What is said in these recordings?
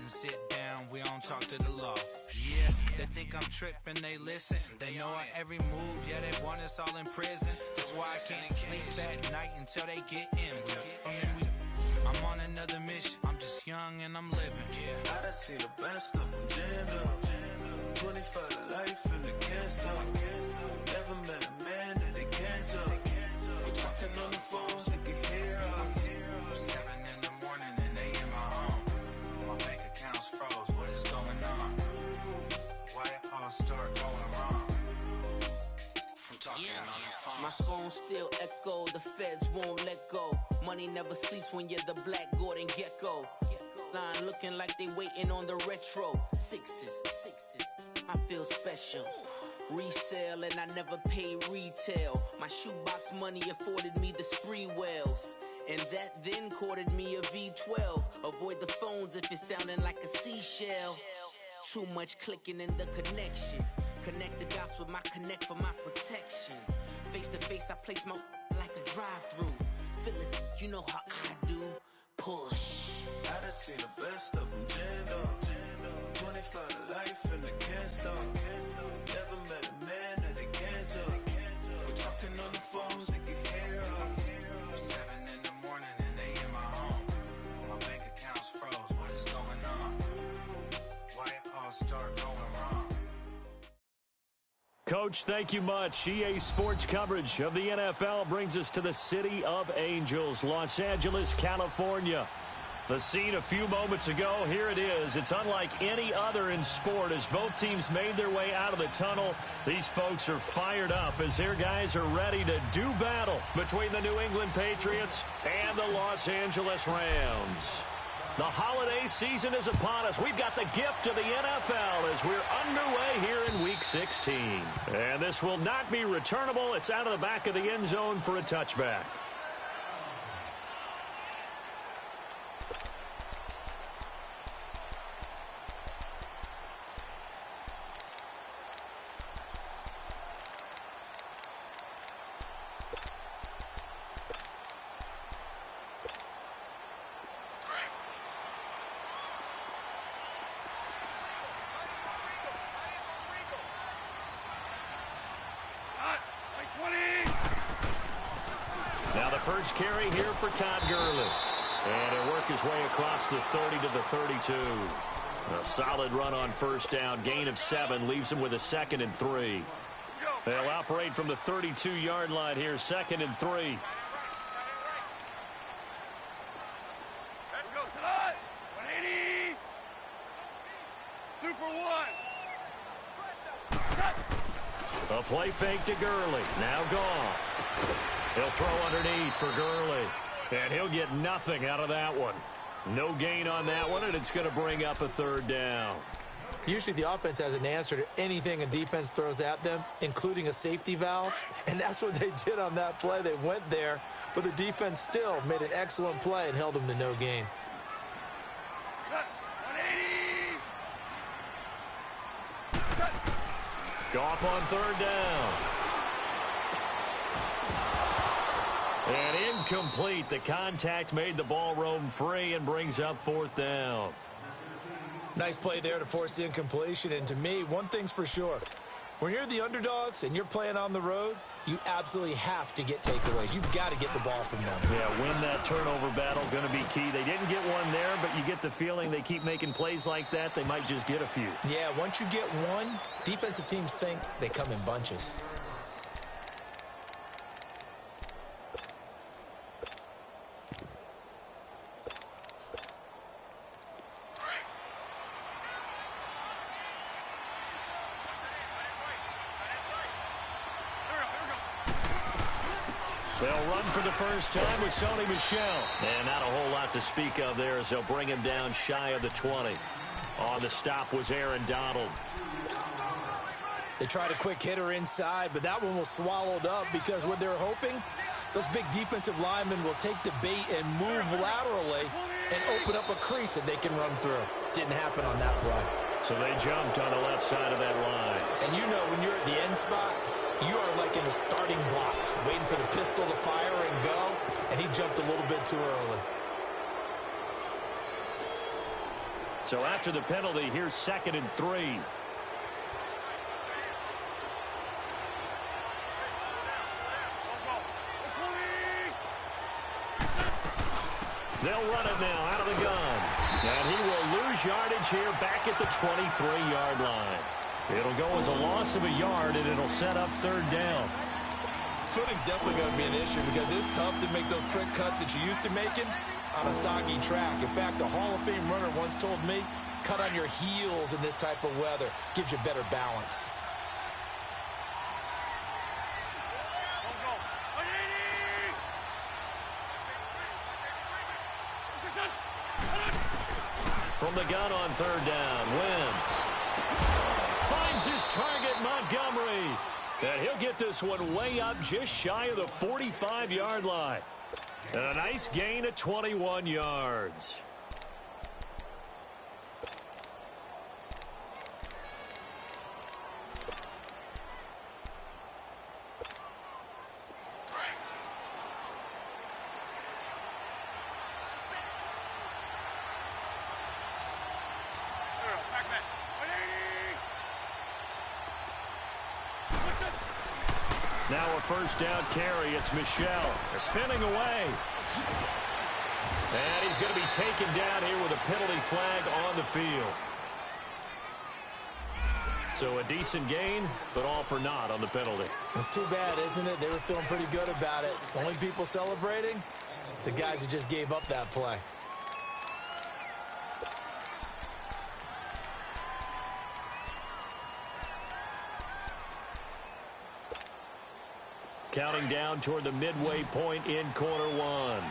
and sit down, we don't talk to the law. Yeah, they think I'm tripping, they listen. They know our every move, yeah, they want us all in prison. That's why I can't sleep at night until they get in. I'm on another mission, I'm just young and I'm living. Yeah, I done seen the best stuff from jammed up. 25 to life and they can't stop. Never met a man that they can't talk. We're talking on the phones, they can hear us. 7 in the morning and they in my home. My bank account's froze, what is going on? Why it all start going wrong? From talking on the phone. My phone still echo, the feds won't let go. Money never sleeps when you're the Black Gordon Gecko. Line looking like they waiting on the retro. Sixes, I feel special. Resale and I never pay retail. My shoebox money afforded me the spree wells. And that then courted me a V12. Avoid the phones if it's sounding like a seashell. Too much clicking in the connection. Connect the dots with my connect for my protection. Face to face, I place my like a drive-through. Feel it, you know how I do. Push. I done seen the best stuff from jammed up. 25 to life and they can't stop. Never met a man that they can't talk. We're talking on the phones, they can hear us. 7 in the morning and they in my home. My bank account's froze, what is going on? Why it all start going wrong? Coach, thank you much. EA Sports coverage of the NFL brings us to the City of Angels, Los Angeles, California. The scene a few moments ago, here it is. It's unlike any other in sport as both teams made their way out of the tunnel. These folks are fired up as their guys are ready to do battle between the New England Patriots and the Los Angeles Rams. The holiday season is upon us. We've got the gift of the NFL as we're underway here in Week 16. And this will not be returnable. It's out of the back of the end zone for a touchback. Now the first carry here for Todd Gurley. And he'll work his way across the 30 to the 32. A solid run on first down. Gain of 7 leaves him with a 2nd and 3. They'll operate from the 32-yard line here. 2nd and 3. A play fake to Gurley. Now gone. He'll throw underneath for Gurley. And he'll get nothing out of that one. No gain on that one, and it's going to bring up a 3rd down. Usually the offense has an answer to anything a defense throws at them, including a safety valve. And that's what they did on that play. They went there, but the defense still made an excellent play and held them to no gain. Goff on 3rd down. And incomplete. The contact made the ball roam free and brings up 4th down. Nice play there to force the incompletion. And to me, one thing's for sure. When you're the underdogs and you're playing on the road, you absolutely have to get takeaways. You've got to get the ball from them. Yeah, win that turnover battle, going to be key. They didn't get one there, but you get the feeling they keep making plays like that, they might just get a few. Yeah, once you get one, defensive teams think they come in bunches. They'll run for the first time with Sony Michel. And not a whole lot to speak of there as they'll bring him down shy of the 20. On the stop was Aaron Donald. They tried a quick hitter inside, but that one was swallowed up because what they're hoping, those big defensive linemen will take the bait and move laterally and open up a crease that they can run through. Didn't happen on that play. So they jumped on the left side of that line. And you know when you're at the end spot, you are like in the starting blocks, waiting for the pistol to fire and go, and he jumped a little bit too early. So after the penalty, here's 2nd and 3. They'll run it now out of the gun. And he will lose yardage here back at the 23-yard line. It'll go as a loss of a yard, and it'll set up 3rd down. Footing's definitely going to be an issue because it's tough to make those quick cuts that you're used to making on a soggy track. In fact, a Hall of Fame runner once told me, cut on your heels in this type of weather. Gives you better balance. From the gun on 3rd down, Wentz finds his target, Montgomery. And he'll get this one way up just shy of the 45-yard line. And a nice gain of 21 yards. Now a 1st down carry. It's Michel spinning away. And he's going to be taken down here with a penalty flag on the field. So a decent gain, but all for naught on the penalty. It's too bad, isn't it? They were feeling pretty good about it. The only people celebrating, the guys who just gave up that play. Counting down toward the midway point in quarter 1.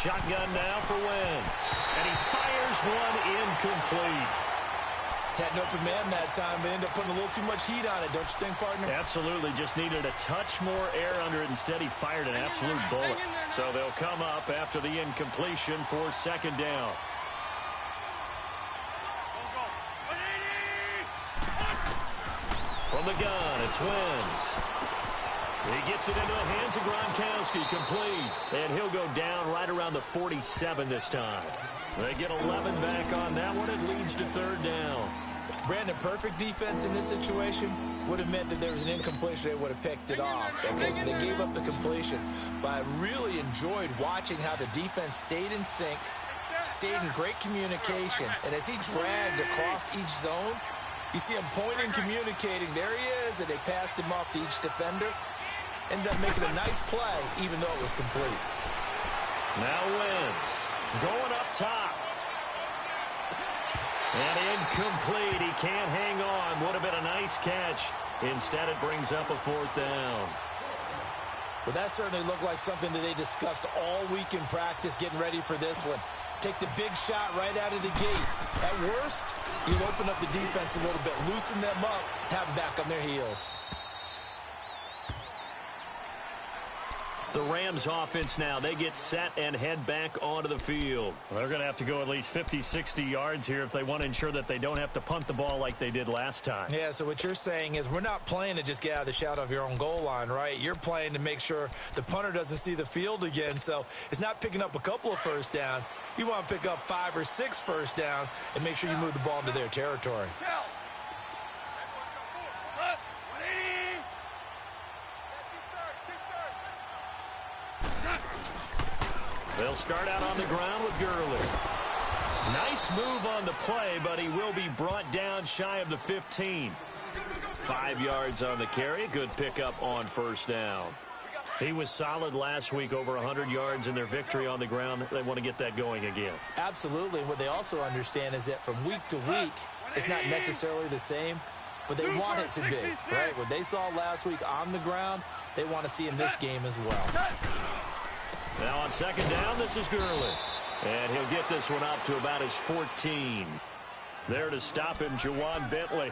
Shotgun now for Wentz. And he fires one incomplete. Had an open man that time, but ended up putting a little too much heat on it, don't you think, partner? Absolutely. Just needed a touch more air under it. Instead, he fired an absolute bullet. So they'll come up after the incompletion for 2nd down. From the gun, it's Wentz. He gets it into the hands of Gronkowski, complete. And he'll go down right around the 47 this time. They get 11 back on that one. It leads to 3rd down. Brandon, perfect defense in this situation would have meant that there was an incompletion. They would have picked it off. Okay, so they gave up the completion. But I really enjoyed watching how the defense stayed in sync, stayed in great communication. And as he dragged across each zone, you see him pointing, communicating. There he is, and they passed him off to each defender. Ended up making a nice play, even though it was complete. Now Wentz going up top. And incomplete. He can't hang on. Would have been a nice catch. Instead, it brings up a 4th down. Well, that certainly looked like something that they discussed all week in practice getting ready for this one. Take the big shot right out of the gate. At worst, you'll open up the defense a little bit, loosen them up, have them back on their heels. The Rams offense now, they get set and head back onto the field. Well, they're going to have to go at least 50, 60 yards here if they want to ensure that they don't have to punt the ball like they did last time. Yeah, so what you're saying is we're not playing to just get out of the shadow of your own goal line, right? You're playing to make sure the punter doesn't see the field again. So it's not picking up a couple of 1st downs. You want to pick up 5 or 6 1st downs and make sure you move the ball into their territory. They'll start out on the ground with Gurley. Nice move on the play, but he will be brought down shy of the 15. 5 yards on the carry. Good pickup on 1st down. He was solid last week, over 100 yards in their victory on the ground. They want to get that going again. Absolutely. What they also understand is that from week to week, it's not necessarily the same, but they want it to be, right? What they saw last week on the ground, they want to see in this game as well. Now on 2nd down, this is Gurley. And he'll get this one up to about his 14. There to stop him, Juwan Bentley.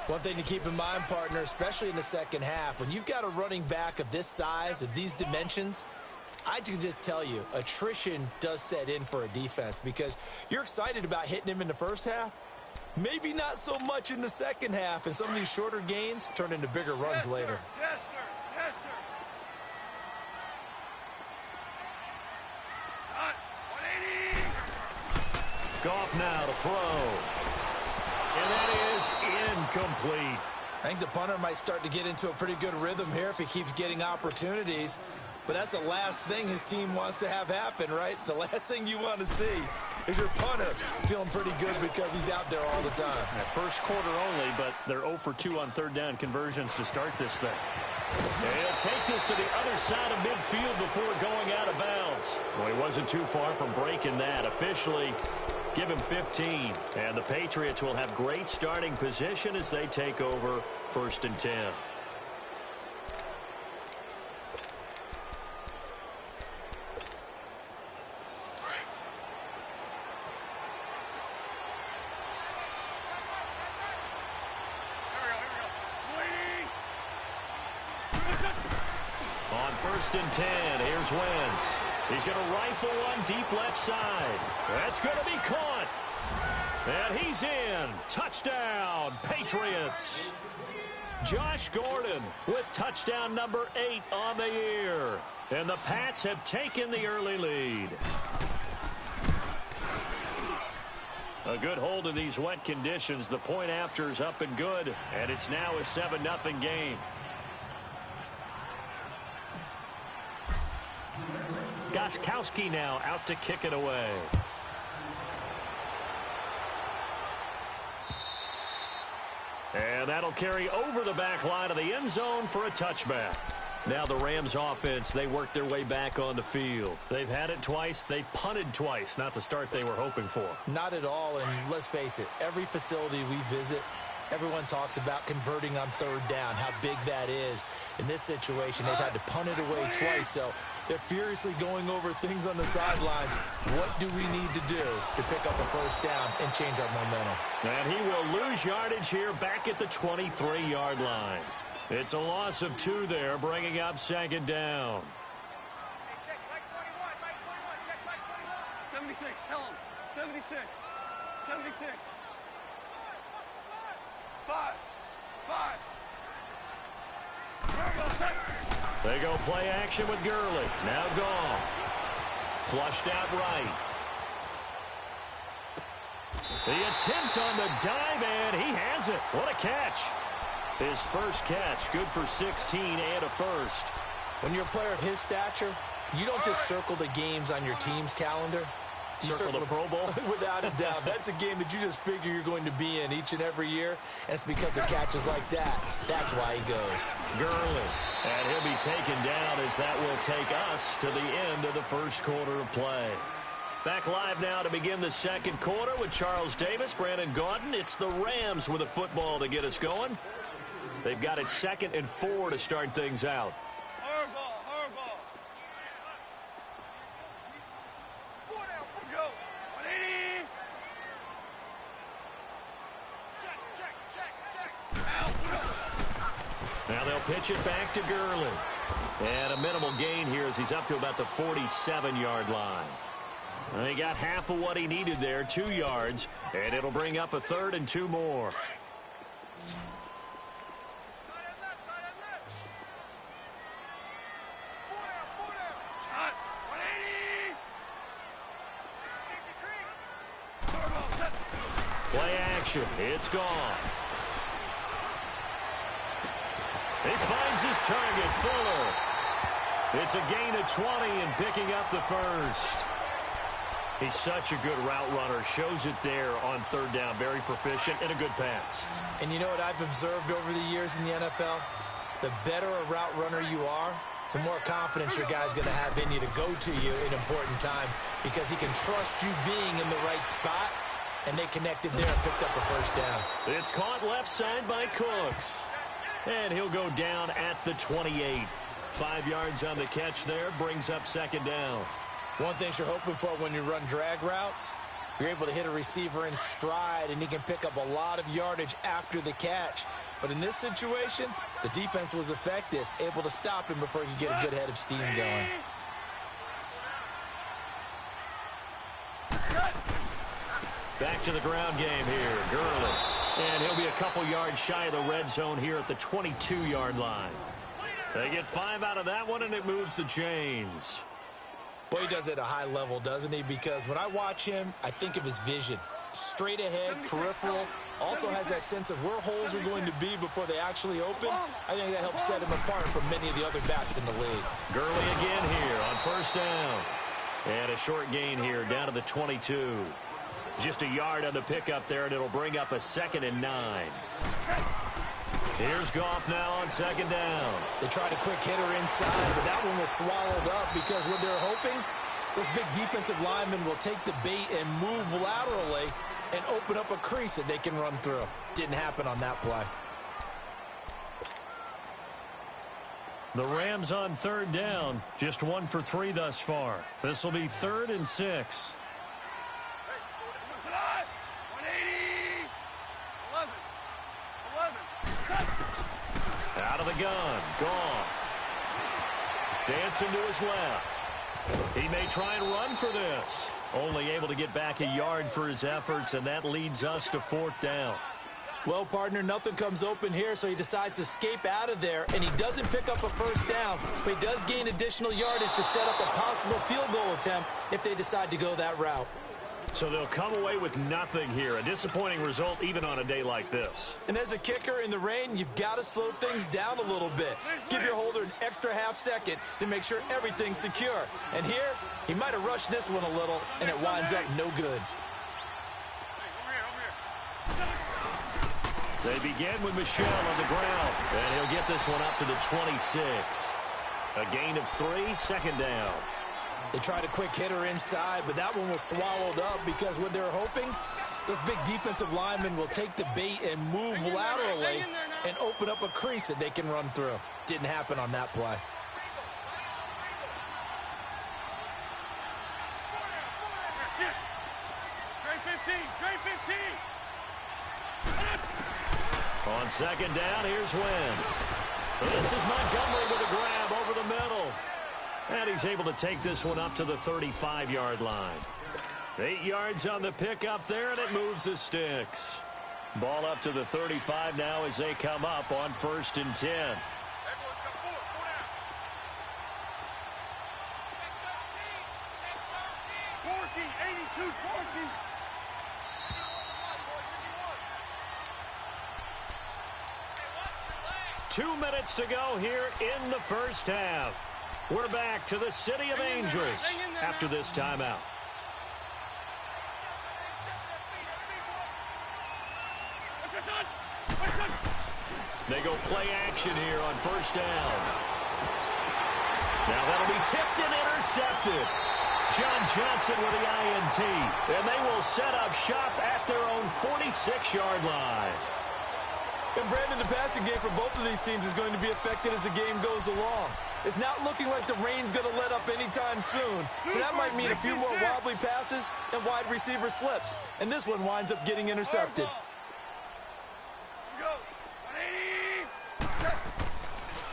One thing to keep in mind, partner, especially in the second half, when you've got a running back of this size, of these dimensions, I can just tell you, attrition does set in for a defense because you're excited about hitting him in the first half, Maybe not so much in the second half, and some of these shorter gains turn into bigger runs later. Yes, sir. Yes, sir. Cut. 180. Goff now to throw. And that is incomplete. I think the punter might start to get into a pretty good rhythm here if he keeps getting opportunities. But that's the last thing his team wants to have happen, right? The last thing you want to see is your punter feeling pretty good because he's out there all the time. First quarter only, but they're 0 for 2 on third down conversions to start this thing. They'll take this to the other side of midfield before going out of bounds. Well, he wasn't too far from breaking that. Officially, give him 15. And the Patriots will have great starting position as they take over 1st and 10. On 1st and 10, here's Wentz. He's going to rifle one deep left side. That's going to be caught. And he's in. Touchdown, Patriots. Josh Gordon with touchdown number 8 on the year. And the Pats have taken the early lead. A good hold in these wet conditions. The point after is up and good. And it's now a 7-0 game. Gostkowski now out to kick it away. And that'll carry over the back line of the end zone for a touchback. Now the Rams offense, they work their way back on the field. They've had it twice. They've punted twice. Not the start they were hoping for. Not at all, and let's face it, every facility we visit, everyone talks about converting on third down, how big that is. In this situation, they've had to punt it away twice, so they're furiously going over things on the sidelines. What do we need to do to pick up a first down and change our momentum? And he will lose yardage here back at the 23-yard line. It's a loss of 2 there, bringing up 2nd down. Hey, check Mike 21. Mike 21. Check Mike 21. 76. Tell him. 76. 76. 5. 5. They go play action with Gurley. Now Goff. Flushed out right. The attempt on the dive, and he has it. What a catch. His first catch, good for 16 and a first. When you're a player of his stature, you don't just circle the games on your team's calendar. You circle the Pro Bowl? Without a doubt. That's a game that you just figure you're going to be in each and every year. And it's because of catches like that. That's why he goes. Gurley. And he'll be taken down as that will take us to the end of the first quarter of play. Back live now to begin the second quarter with Charles Davis, Brandon Gaudin. It's the Rams with a football to get us going. They've got it 2nd and 4 to start things out. Hard ball. Go. 180. Check. Out. Now they'll pitch it back to Gurley. And a minimal gain here as he's up to about the 47-yard line. And he got half of what he needed there, 2 yards. And it'll bring up a 3rd and 2 more. Play action. It's gone. He finds his target, Fuller. It's a gain of 20 and picking up the first. He's such a good route runner. Shows it there on third down. Very proficient and a good pass. And you know what I've observed over the years in the NFL? The better a route runner you are, the more confidence your guy's going to have in you to go to you in important times because he can trust you being in the right spot. And they connected there and picked up the first down. It's caught left side by Cooks. And he'll go down at the 28. 5 yards on the catch there. Brings up 2nd down. One thing you're hoping for when you run drag routes, you're able to hit a receiver in stride, and he can pick up a lot of yardage after the catch. But in this situation, the defense was effective, able to stop him before he could get a good head of steam going. Back to the ground game here. Gurley. And he'll be a couple yards shy of the red zone here at the 22-yard line. They get 5 out of that one, and it moves the chains. Boy, he does it at a high level, doesn't he? Because when I watch him, I think of his vision. Straight ahead, peripheral, also has that sense of where holes are going to be before they actually open. I think that helps set him apart from many of the other backs in the league. Gurley again here on first down. And a short gain here down to the 22. Just a yard on the pickup there, and it'll bring up a 2nd and 9. Here's Goff now on 2nd down. They tried a quick hitter inside, but that one was swallowed up because what they're hoping, those big defensive linemen will take the bait and move laterally and open up a crease that they can run through. Didn't happen on that play. The Rams on 3rd down, just 1 for 3 thus far. This will be 3rd and 6. Out of the gun, Goff. Dancing to his left. He may try and run for this. Only able to get back a yard for his efforts, and that leads us to 4th down. Well, partner, nothing comes open here, so he decides to escape out of there, and he doesn't pick up a first down, but he does gain additional yardage to set up a possible field goal attempt if they decide to go that route. So they'll come away with nothing here. A disappointing result even on a day like this. And as a kicker in the rain, you've got to slow things down a little bit. Give your holder an extra half second to make sure everything's secure. And here, he might have rushed this one a little, and it winds up no good. They begin with Michel on the ground, and he'll get this one up to the 26. A gain of 3, 2nd down. They tried a quick hitter inside, but that one was swallowed up because what they're hoping, those big defensive linemen will take the bait and move laterally and open up a crease that they can run through. Didn't happen on that play. On 2nd down, here's Wentz. This is Montgomery with a grab over the middle. And he's able to take this one up to the 35-yard line. 8 yards on the pickup there, and it moves the sticks. Ball up to the 35 now as they come up on 1st and 10. Two minutes to go here in the first half. We're back to the City of Angels after this timeout. They go play action here on 1st down. Now that'll be tipped and intercepted. John Johnson with the INT. And they will set up shop at their own 46-yard line. And Brandon, the passing game for both of these teams is going to be affected as the game goes along. It's not looking like the rain's going to let up anytime soon. So that might mean a few more wobbly passes and wide receiver slips. And this one winds up getting intercepted.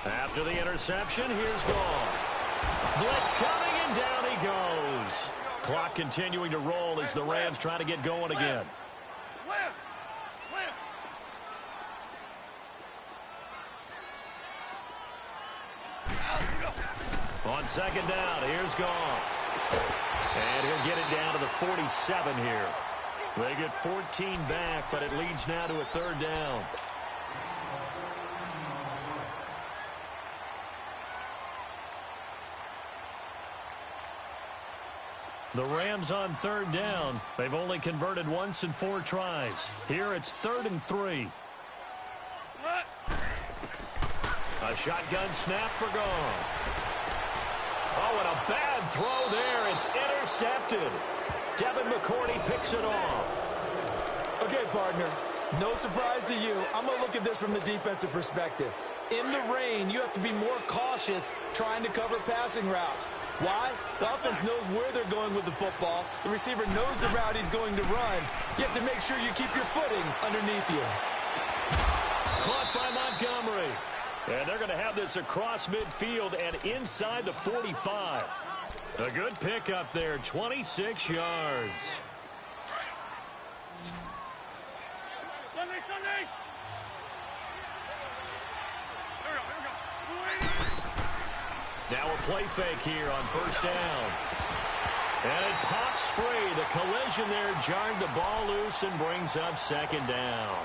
After the interception, here's Goff. Blitz coming, and down he goes. Clock continuing to roll as the Rams try to get going again. On 2nd down, here's Goff. And he'll get it down to the 47 here. They get 14 back, but it leads now to a 3rd down. The Rams on 3rd down. They've only converted once in 4 tries. Here it's 3rd and 3. A shotgun snap for Goff. Oh, and a bad throw there. It's intercepted. Devin McCourty picks it off. Okay, partner, no surprise to you. I'm going to look at this from the defensive perspective. In the rain, you have to be more cautious trying to cover passing routes. Why? The offense knows where they're going with the football. The receiver knows the route he's going to run. You have to make sure you keep your footing underneath you. Caught by Montgomery. And they're going to have this across midfield and inside the 45. A good pickup there, 26 yards. Now a play fake here on first down. And it pops free. The collision there jarred the ball loose and brings up second down.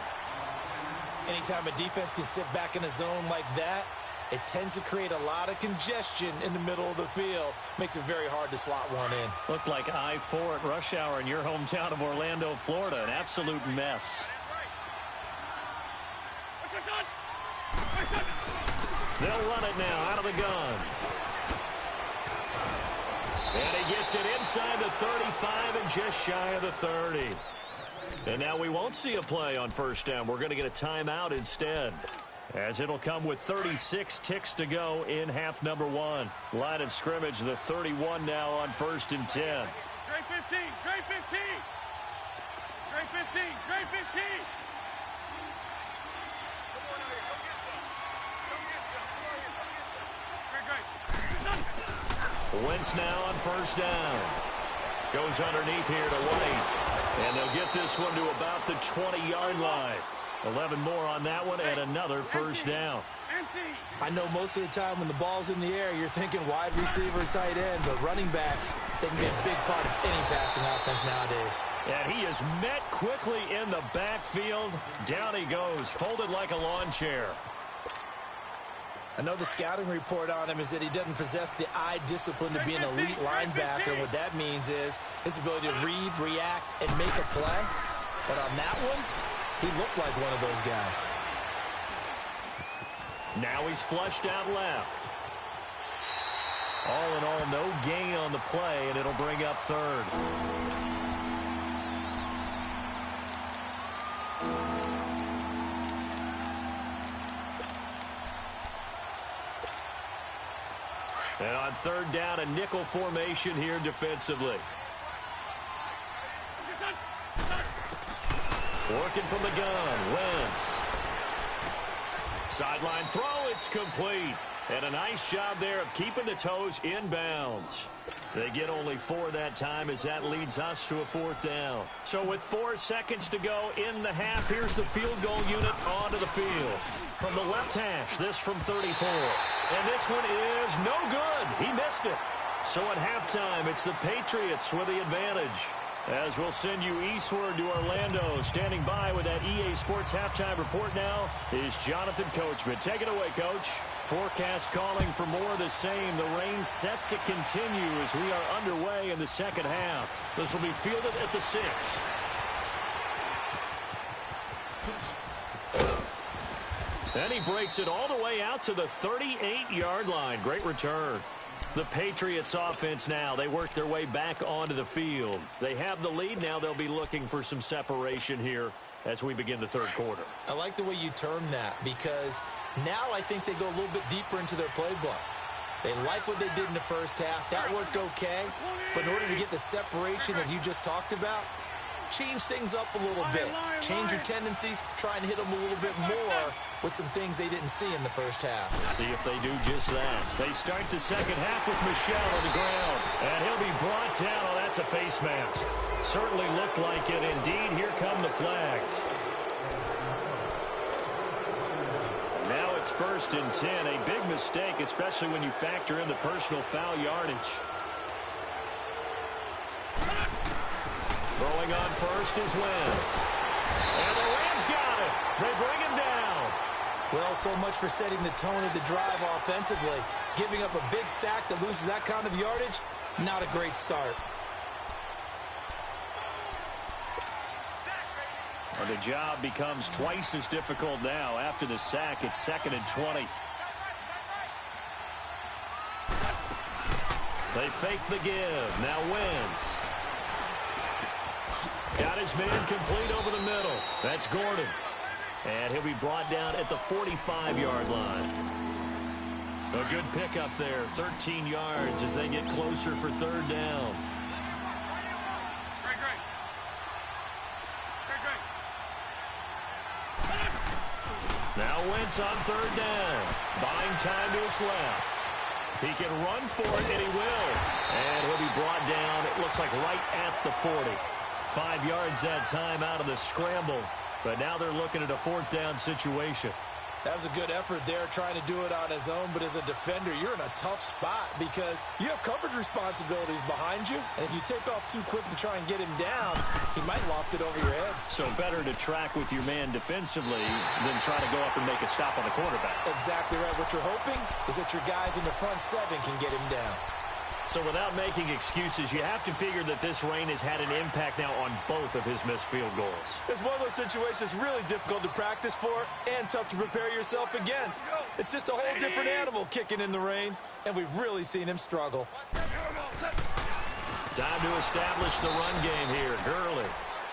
Anytime a defense can sit back in a zone like that, it tends to create a lot of congestion in the middle of the field. Makes it very hard to slot one in. Looked like I-4 at rush hour in your hometown of Orlando, Florida. An absolute mess. They'll run it now out of the gun. And he gets it inside the 35 and just shy of the 30. And now we won't see a play on first down. We're going to get a timeout instead, as it'll come with 36 ticks to go in half number one. Line of scrimmage, the 31 now on 1st and 10. Trey 15, Trey 15. Trey 15, Trey 15. Wentz now on first down. Goes underneath here to White. And they'll get this one to about the 20-yard line. 11 more on that one and another first down. I know most of the time when the ball's in the air, you're thinking wide receiver, tight end, but running backs, they can be a big part of any passing offense nowadays. And he is met quickly in the backfield. Down he goes, folded like a lawn chair. I know the scouting report on him is that he doesn't possess the eye discipline to be an elite linebacker. What that means is his ability to read, react, and make a play. But on that one, he looked like one of those guys. Now he's flushed out left. All in all, no gain on the play, and it'll bring up third. And on third down, a nickel formation here defensively. Working from the gun, Wentz. Sideline throw, it's complete. And a nice job there of keeping the toes inbounds. They get only 4 that time as that leads us to a 4th down. So with 4 seconds to go in the half, here's the field goal unit onto the field. From the left hash, this from 34. And this one is no good. He missed it. So at halftime, it's the Patriots with the advantage. As we'll send you eastward to Orlando. Standing by with that EA Sports halftime report now is Jonathan Coachman. Take it away, Coach. Forecast calling for more of the same. The rain set to continue as we are underway in the second half. This will be fielded at the 6. And he breaks it all the way out to the 38-yard line. Great return. The Patriots offense now, they work their way back onto the field. They have the lead. Now they'll be looking for some separation here as we begin the third quarter. I like the way you termed that because now I think they go a little bit deeper into their playbook. They like what they did in the first half. That worked okay. But in order to get the separation that you just talked about, change things up a little bit. Change your tendencies. Try and hit them a little bit more with some things they didn't see in the first half. See if they do just that. They start the second half with Michel on the ground. And he'll be brought down. Oh, that's a face mask. Certainly looked like it. Indeed, here come the flags. Now it's 1st and 10. A big mistake, especially when you factor in the personal foul yardage. Throwing on first is Wentz. And the Rams got it. They bring him down. Well, so much for setting the tone of the drive offensively. Giving up a big sack that loses that kind of yardage, not a great start. And the job becomes twice as difficult now. After the sack, it's 2nd and 20. They fake the give. Now Wentz. Got his man complete over the middle. That's Gordon. And he'll be brought down at the 45-yard line. A good pickup there, 13 yards as they get closer for third down. Now Wentz on third down. Buying time to his left. He can run for it, and he will. And he'll be brought down, it looks like right at the 40. 5 yards that time out of the scramble. But now they're looking at a 4th down situation. That was a good effort there, trying to do it on his own. But as a defender, you're in a tough spot because you have coverage responsibilities behind you. And if you take off too quick to try and get him down, he might loft it over your head. So better to track with your man defensively than try to go up and make a stop on the quarterback. Exactly right. What you're hoping is that your guys in the front seven can get him down. So without making excuses, you have to figure that this rain has had an impact now on both of his missed field goals. It's one of those situations really difficult to practice for and tough to prepare yourself against. It's just a whole different animal kicking in the rain, and we've really seen him struggle. Time to establish the run game here. Gurley.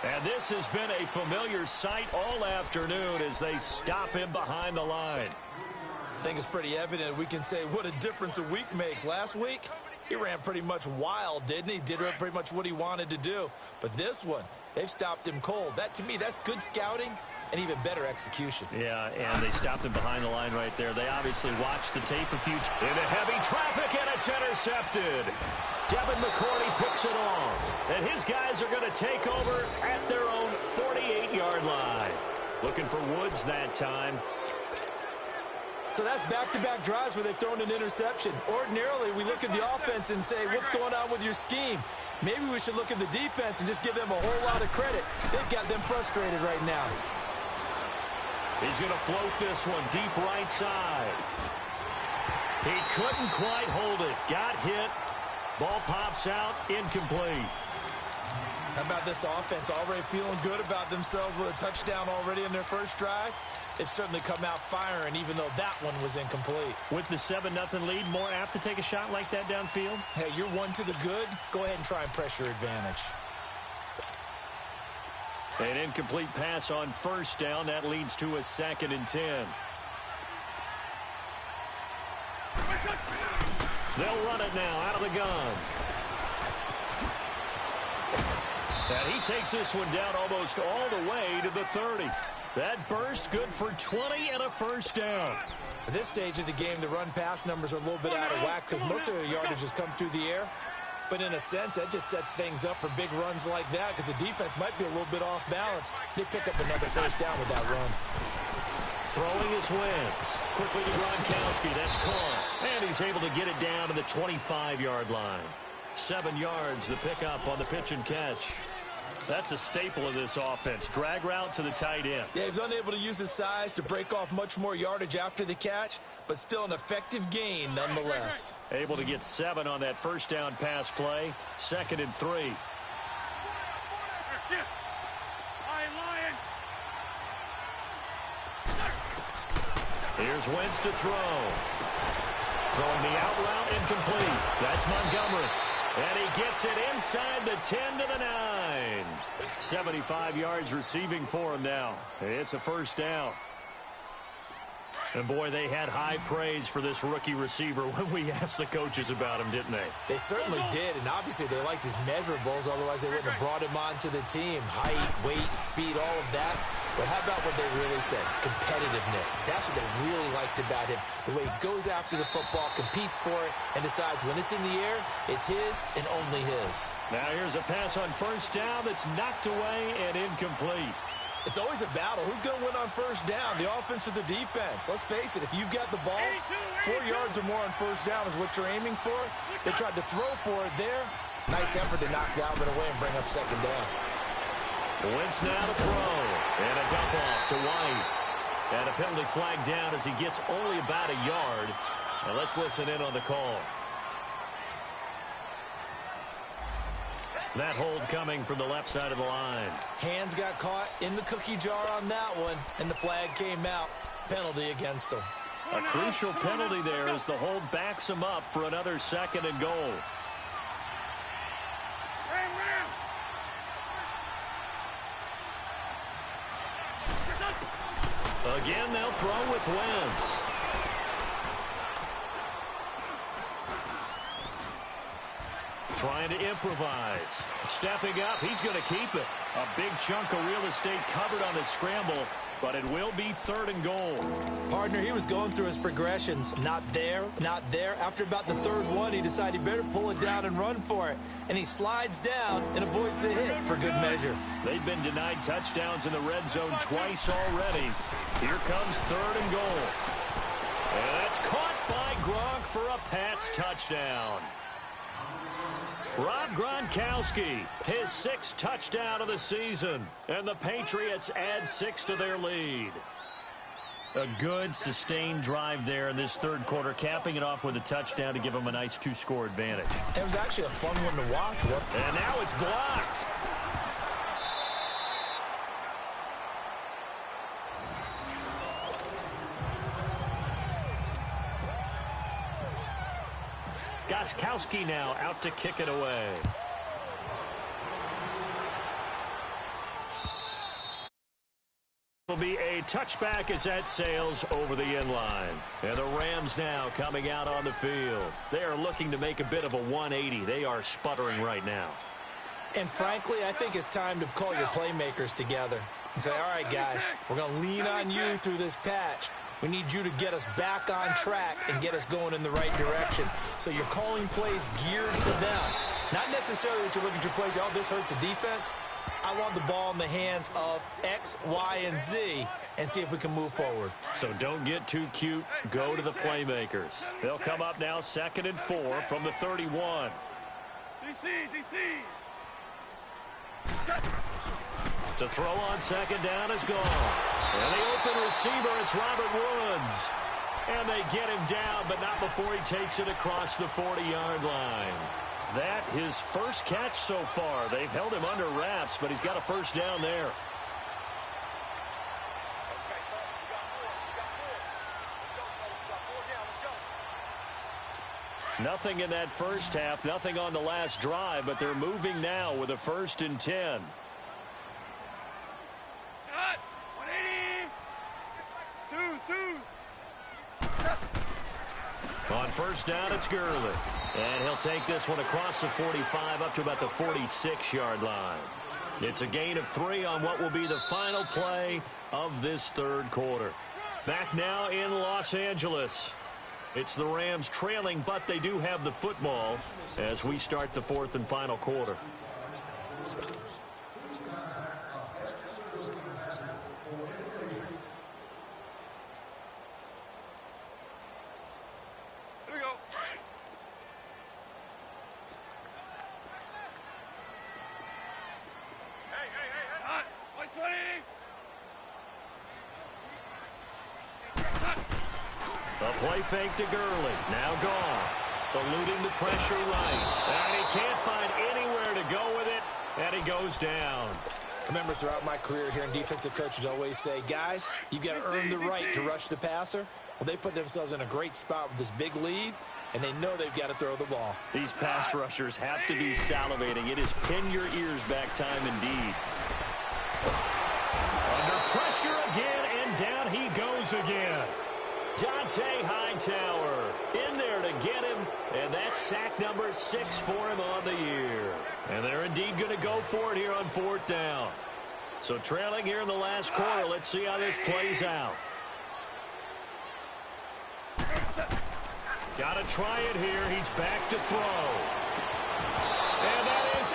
And this has been a familiar sight all afternoon as they stop him behind the line. I think it's pretty evident. We can say what a difference a week makes. Last week, he ran pretty much wild, didn't he? Did pretty much what he wanted to do. But this one, they've stopped him cold. That, to me, that's good scouting and even better execution. Yeah, and they stopped him behind the line right there. They obviously watched the tape a few times. Into heavy traffic, and it's intercepted. Devin McCourty picks it off. And his guys are going to take over at their own 48-yard line. Looking for Woods that time. So that's back-to-back drives where they've thrown an interception. Ordinarily, we look at the offense and say, what's going on with your scheme? Maybe we should look at the defense and just give them a whole lot of credit. They've got them frustrated right now. He's going to float this one deep right side. He couldn't quite hold it. Got hit. Ball pops out. Incomplete. How about this offense already feeling good about themselves with a touchdown already in their first drive? It's certainly come out firing, even though that one was incomplete. With the 7-0 lead, more apt to take a shot like that downfield? Hey, you're one to the good. Go ahead and try and press your advantage. An incomplete pass on first down. That leads to a 2nd and 10. They'll run it now out of the gun. And he takes this one down almost all the way to the 30. That burst good for 20 and a first down. At this stage of the game, the run-pass numbers are a little bit out of whack because most of the yardage has come through the air. But in a sense, that just sets things up for big runs like that because the defense might be a little bit off balance. They pick up another first down with that run. Throwing is Wentz. Quickly to Gronkowski. That's caught. And he's able to get it down to the 25-yard line. 7 yards, the pickup on the pitch and catch. That's a staple of this offense. Drag route to the tight end. Yeah, he was unable to use his size to break off much more yardage after the catch, but still an effective gain nonetheless. Able to get 7 on that first down pass play. 2nd and 3. Here's Wentz to throw. Throwing the out route, incomplete. That's Montgomery. And he gets it inside the 10 to the 9. 75 yards receiving for him now. It's a first down. And, boy, they had high praise for this rookie receiver when we asked the coaches about him, didn't they? They certainly did, and obviously they liked his measurables. Otherwise, they wouldn't have brought him onto the team. Height, weight, speed, all of that. But how about what they really said? Competitiveness. That's what they really liked about him. The way he goes after the football, competes for it, and decides when it's in the air, it's his and only his. Now here's a pass on first down that's knocked away and incomplete. It's always a battle. Who's going to win on first down, the offense or the defense? Let's face it, if you've got the ball, 4 yards or more on first down is what you're aiming for. They tried to throw for it there. Nice effort to knock Dalvin away and bring up 2nd down. Wentz now to throw. And a dump off to White. And a penalty flag down as he gets only about a yard. Now let's listen in on the call. That hold coming from the left side of the line. Hands got caught in the cookie jar on that one, and the flag came out. Penalty against them. A crucial penalty there as the hold backs him up for another 2nd and goal. Again, they'll throw with Wentz. Trying to improvise. Stepping up, he's going to keep it. A big chunk of real estate covered on the scramble, but it will be 3rd and goal. Partner, he was going through his progressions. Not there, not there. After about the 3rd one, he decided he better pull it down and run for it. And he slides down and avoids the hit for good measure. They've been denied touchdowns in the red zone twice already. Here comes 3rd and goal. And that's caught by Gronk for a Pats touchdown. Rob Gronkowski, his 6th touchdown of the season. And the Patriots add 6 to their lead. A good, sustained drive there in this 3rd quarter, capping it off with a touchdown to give them a nice 2-score advantage. It was actually a fun one to watch. And now it's blocked. Gostkowski now out to kick it away. Will be a touchback as that sails over the end line. And the Rams now coming out on the field. They are looking to make a bit of a 180. They are sputtering right now. And frankly, I think it's time to call your playmakers together and say, all right, guys, we're going to lean on you through this patch. We need you to get us back on track and get us going in the right direction. So you're calling plays geared to them. Not necessarily that you look at your plays, oh, this hurts the defense. I want the ball in the hands of X, Y, and Z and see if we can move forward. So don't get too cute. Go to the playmakers. They'll come up now 2nd and 4 from the 31. DC. To throw on 2nd down is gone. And the open receiver, it's Robert Woods. And they get him down, but not before he takes it across the 40-yard line. That his first catch so far. They've held him under wraps, but he's got a first down there. Nothing in that first half, nothing on the last drive, but they're moving now with a 1st and 10. Cut! 180! Twos! On 1st down, it's Gurley. And he'll take this one across the 45 up to about the 46-yard line. It's a gain of 3 on what will be the final play of this 3rd quarter. Back now in Los Angeles. It's the Rams trailing, but they do have the football as we start the 4th and final quarter. Here we go. Hey. Hot. 120. A play fake to Gurley. Now gone. Eluding the pressure right. And he can't find anywhere to go with it. And he goes down. I remember throughout my career hearing defensive coaches always say, guys, you got to earn the right to rush the passer. Well, they put themselves in a great spot with this big lead, and they know they've got to throw the ball. These pass rushers have to be salivating. It is pin your ears back time indeed. Under pressure again, and down he goes again. Dante Hightower in there to get him, and that's sack number 6 for him on the year. And they're indeed going to go for it here on 4th down. So trailing here in the last quarter, let's see how this plays out. Got to try it here. He's back to throw. And that is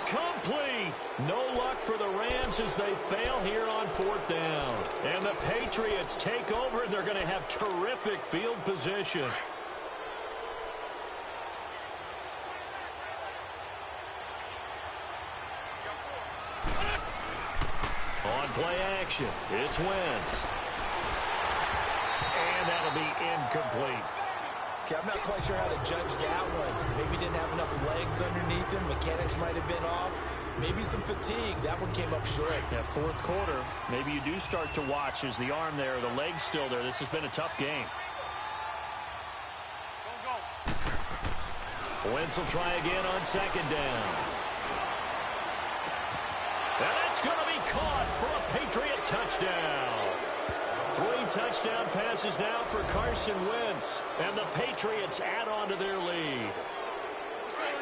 incomplete. No luck for the Rams as they fail here on 4th down. And the Patriots take over, and they're going to have terrific field position. On play action, it's Wentz. And that'll be incomplete. Okay, I'm not quite sure how to judge that one. Maybe didn't have enough legs underneath him. Mechanics might have been off. Maybe some fatigue. That one came up short. Yeah, 4th quarter, maybe you do start to watch as the arm there, the leg's still there. This has been a tough game. Wentz will try again on 2nd down. And that's going to be caught for a Patriot touchdown. 3 touchdown passes now for Carson Wentz. And the Patriots add on to their lead.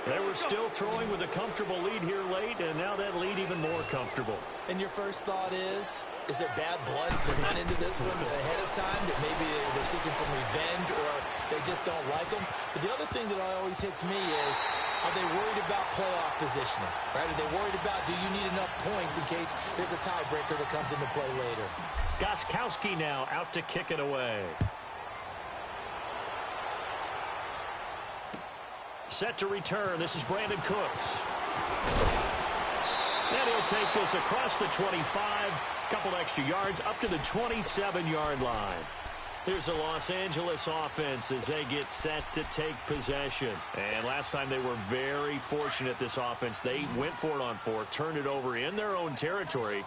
They were still throwing with a comfortable lead here late, and now that lead even more comfortable. And your first thought is, Is there bad blood that went into this one ahead of time, that maybe they're seeking some revenge or they just don't like them? But the other thing that always hits me is, are they worried about playoff positioning? Right? Are they worried about, do you need enough points in case there's a tiebreaker that comes into play later? Gostkowski now out to kick it away. Set to return. This is Brandon Cooks. And he'll take this across the 25. Couple extra yards up to the 27-yard line. Here's the Los Angeles offense as they get set to take possession. And last time they were very fortunate, this offense. They went for it on 4, turned it over in their own territory,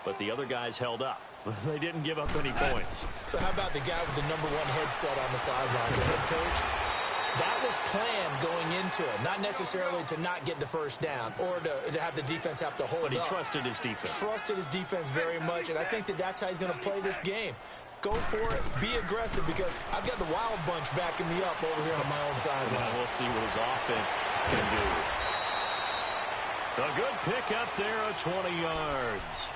but the other guys held up. They didn't give up any points. So how about the guy with the #1 headset on the sidelines, the head coach? That was planned going into it, not necessarily to not get the first down or to have the defense have to hold up. But he trusted his defense. Trusted his defense very much, and I think that that's how he's going to play this game. Go for it, be aggressive, because I've got the wild bunch backing me up over here on my own sideline. We'll see what his offense can do. A good pick up there of 20 yards.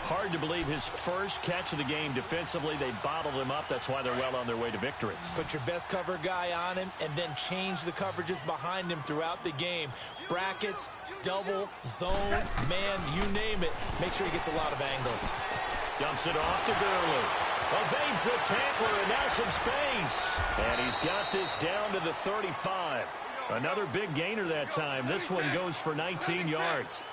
Hard to believe his first catch of the game defensively. They bottled him up. That's why they're well on their way to victory. Put your best cover guy on him and then change the coverages behind him throughout the game. Brackets, double, zone, man, you name it. Make sure he gets a lot of angles. Dumps it off to Gurley. Evades the tackler and now some space. And he's got this down to the 35. Another big gainer that time. This one goes for 19 yards.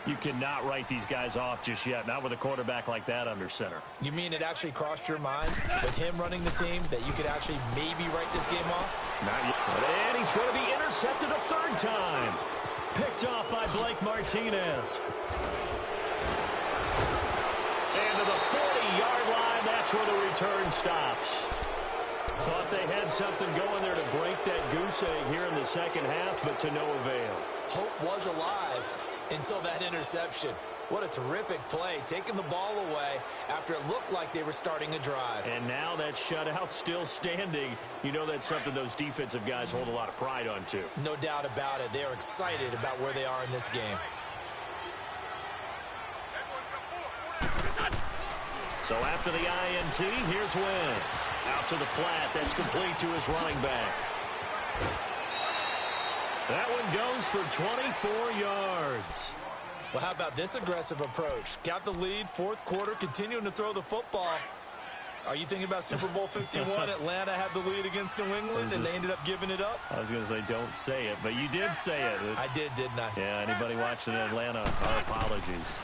You cannot write these guys off just yet, not with a quarterback like that under center. You mean it actually crossed your mind with him running the team that you could actually maybe write this game off? Not yet. And he's going to be intercepted a third time. Picked off by Blake Martinez. And to the 40-yard line, that's where the return stops. Thought they had something going there to break that goose egg here in the second half, but to no avail. Hope was alive until that interception. What a terrific play, taking the ball away after it looked like they were starting a drive. And now that shutout still standing. You know that's something those defensive guys hold a lot of pride on, too. No doubt about it. They are excited about where they are in this game. So after the INT, here's Wentz. Out to the flat. That's complete to his running back. That one goes for 24 yards. Well, how about this aggressive approach? Got the lead, fourth quarter, continuing to throw the football. Are you thinking about Super Bowl 51? Atlanta had the lead against New England, and they ended up giving it up? I was going to say, don't say it, but you did say it. I did, didn't I? Yeah, anybody watching Atlanta, our apologies.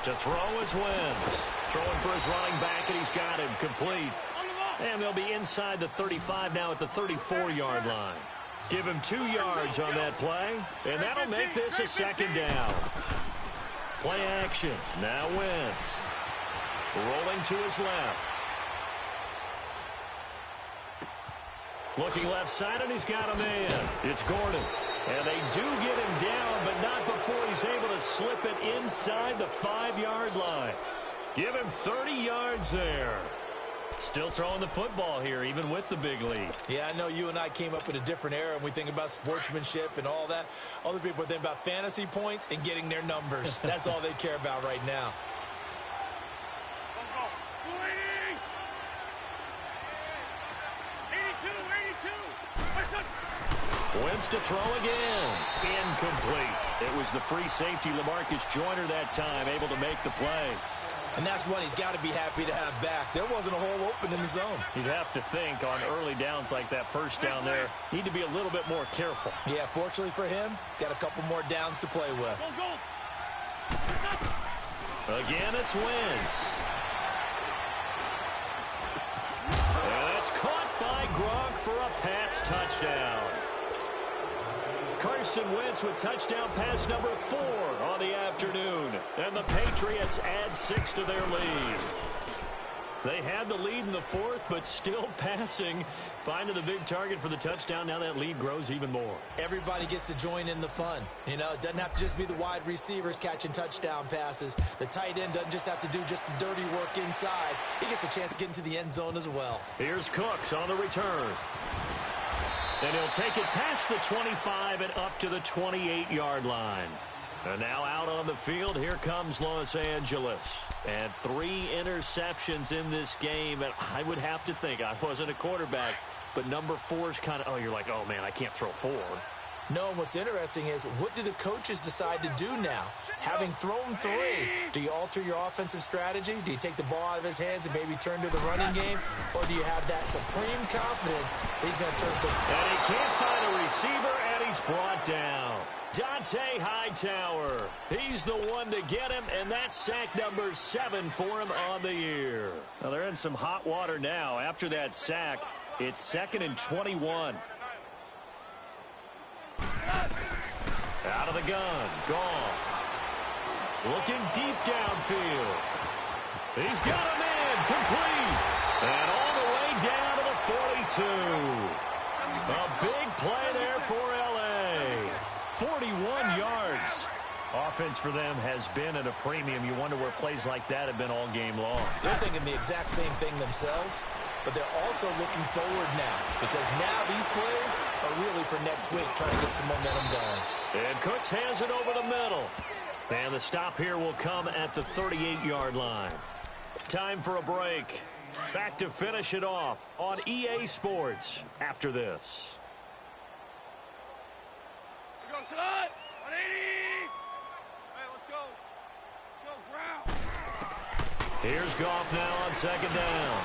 To throw is Wentz. Throwing for his running back, and he's got him complete. And they'll be inside the 35 now at the 34-yard line. Give him 2 yards on that play, and that'll make this a second down. Play action. Now Wentz. Rolling to his left. Looking left side, and he's got a man. It's Gordon. And they do get him down, but not before he's able to slip it inside the 5-yard line. Give him 30 yards there. Still throwing the football here, even with the big lead. Yeah, I know you and I came up in a different era, and we think about sportsmanship and all that. Other people think about fantasy points and getting their numbers. That's all they care about right now. Wentz to throw again. Incomplete. It was the free safety, LaMarcus Joyner, that time, able to make the play. And that's one he's got to be happy to have back. There wasn't a hole open in the zone. You'd have to think on early downs like that first down there, need to be a little bit more careful. Yeah, fortunately for him, got a couple more downs to play with. Again, it's Wentz. And that's caught by Gronk for a Pats touchdown. Carson Wentz with touchdown pass number 4 on the afternoon. And the Patriots add 6 to their lead. They had the lead in the fourth, but still passing. Finding the big target for the touchdown. Now that lead grows even more. Everybody gets to join in the fun. You know, it doesn't have to just be the wide receivers catching touchdown passes. The tight end doesn't just have to do just the dirty work inside. He gets a chance to get into the end zone as well. Here's Cooks on the return. And he'll take it past the 25 and up to the 28-yard line. And now out on the field, here comes Los Angeles. And 3 interceptions in this game. And I would have to think, I wasn't a quarterback, but number 4 is kind of, oh, you're like, oh, man, I can't throw 4. No, what's interesting is, what do the coaches decide to do now? Having thrown 3, do you alter your offensive strategy? Do you take the ball out of his hands and maybe turn to the running game? Or do you have that supreme confidence that he's going to turn to... And he can't find a receiver, and he's brought down. Dante Hightower. He's the one to get him, and that's sack number 7 for him on the year. Now, they're in some hot water now. After that sack, it's 2nd and 21. Out of the gun, Goff. Looking deep downfield. He's got him in, complete. And all the way down to the 42. A big play there for L.A. 41 yards. Offense for them has been at a premium. You wonder where plays like that have been all game long. They're thinking the exact same thing themselves, but they're also looking forward now, because now these plays are really for next week, trying to get some momentum going. And Cooks has it over the middle. And the stop here will come at the 38-yard line. Time for a break. Back to finish it off on EA Sports after this. Here goes, son! 180! Hey, let's go. Let's go, ground. Here's Goff now on 2nd down.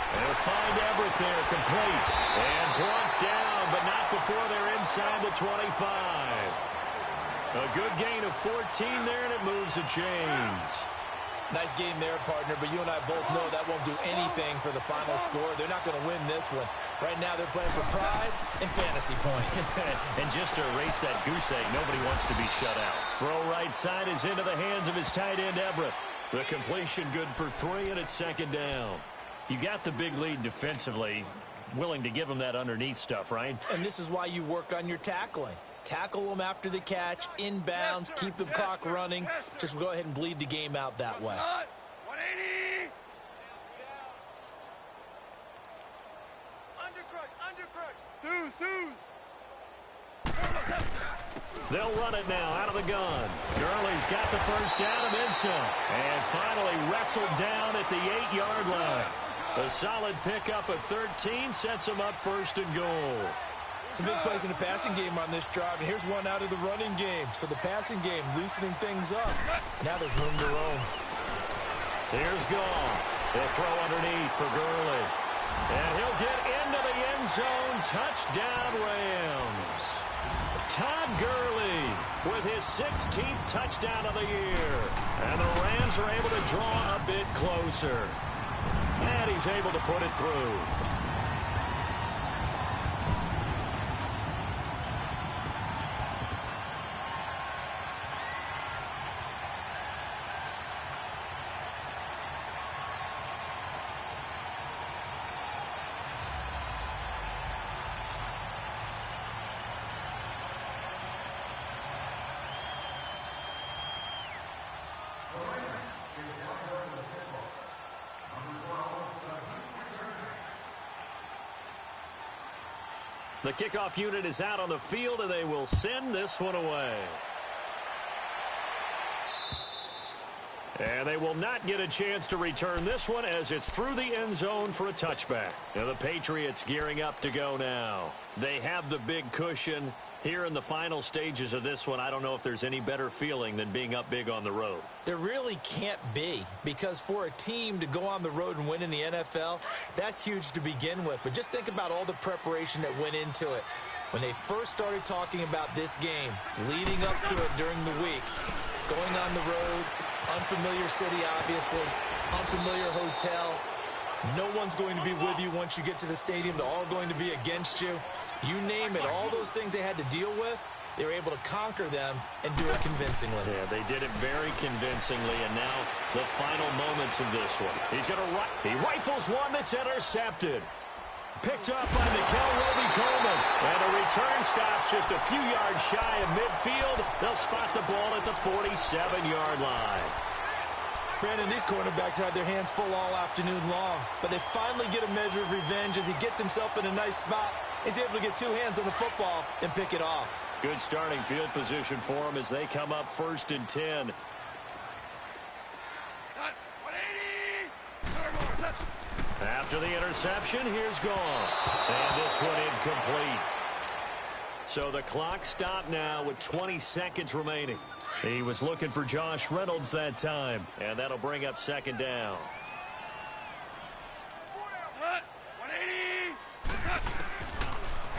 They'll find Everett there, complete. And brought down, but not before they're inside the 25. A good gain of 14 there, and it moves the chains. Nice game there, partner, but you and I both know that won't do anything for the final score. They're not going to win this one. Right now they're playing for pride and fantasy points. And just to erase that goose egg, nobody wants to be shut out. Throw right side is into the hands of his tight end, Everett. The completion good for 3, and it's 2nd down. You got the big lead defensively, willing to give him that underneath stuff, right? And this is why you work on your tackling. Tackle them after the catch, inbounds, keep the clock running. Just go ahead and bleed the game out that way. 180! Under crush. Twos. They'll run it now out of the gun. Gurley's got the first down and then some. And finally wrestled down at the 8-yard line. A solid pickup of 13 sets him up 1st and goal. Some big plays in the passing game on this drive, and here's one out of the running game. So the passing game loosening things up. Now there's room to roam. Here's Goff. They'll throw underneath for Gurley. And he'll get into the end zone. Touchdown, Rams. Todd Gurley with his 16th touchdown of the year. And the Rams are able to draw a bit closer. And he's able to put it through. The kickoff unit is out on the field, and they will send this one away. And they will not get a chance to return this one as it's through the end zone for a touchback. Now the Patriots gearing up to go now. They have the big cushion. Here in the final stages of this one, I don't know if there's any better feeling than being up big on the road. There really can't be, because for a team to go on the road and win in the NFL, that's huge to begin with. But just think about all the preparation that went into it. When they first started talking about this game, leading up to it during the week, going on the road, unfamiliar city, obviously, unfamiliar hotel. No one's going to be with you once you get to the stadium. They're all going to be against you. You name it, all those things they had to deal with, they were able to conquer them and do it convincingly. Yeah, they did it very convincingly, and now the final moments of this one. He rifles one that's intercepted. Picked up by Nikel Roby-Coleman. And the return stops just a few yards shy of midfield. They'll spot the ball at the 47-yard line. Brandon, these cornerbacks had their hands full all afternoon long, but they finally get a measure of revenge as he gets himself in a nice spot. He's able to get 2 hands on the football and pick it off. Good starting field position for them as they come up 1st and 10. After the interception, here's Goff. And this one incomplete. So the clock stopped now with 20 seconds remaining. He was looking for Josh Reynolds that time, and that'll bring up 2nd down.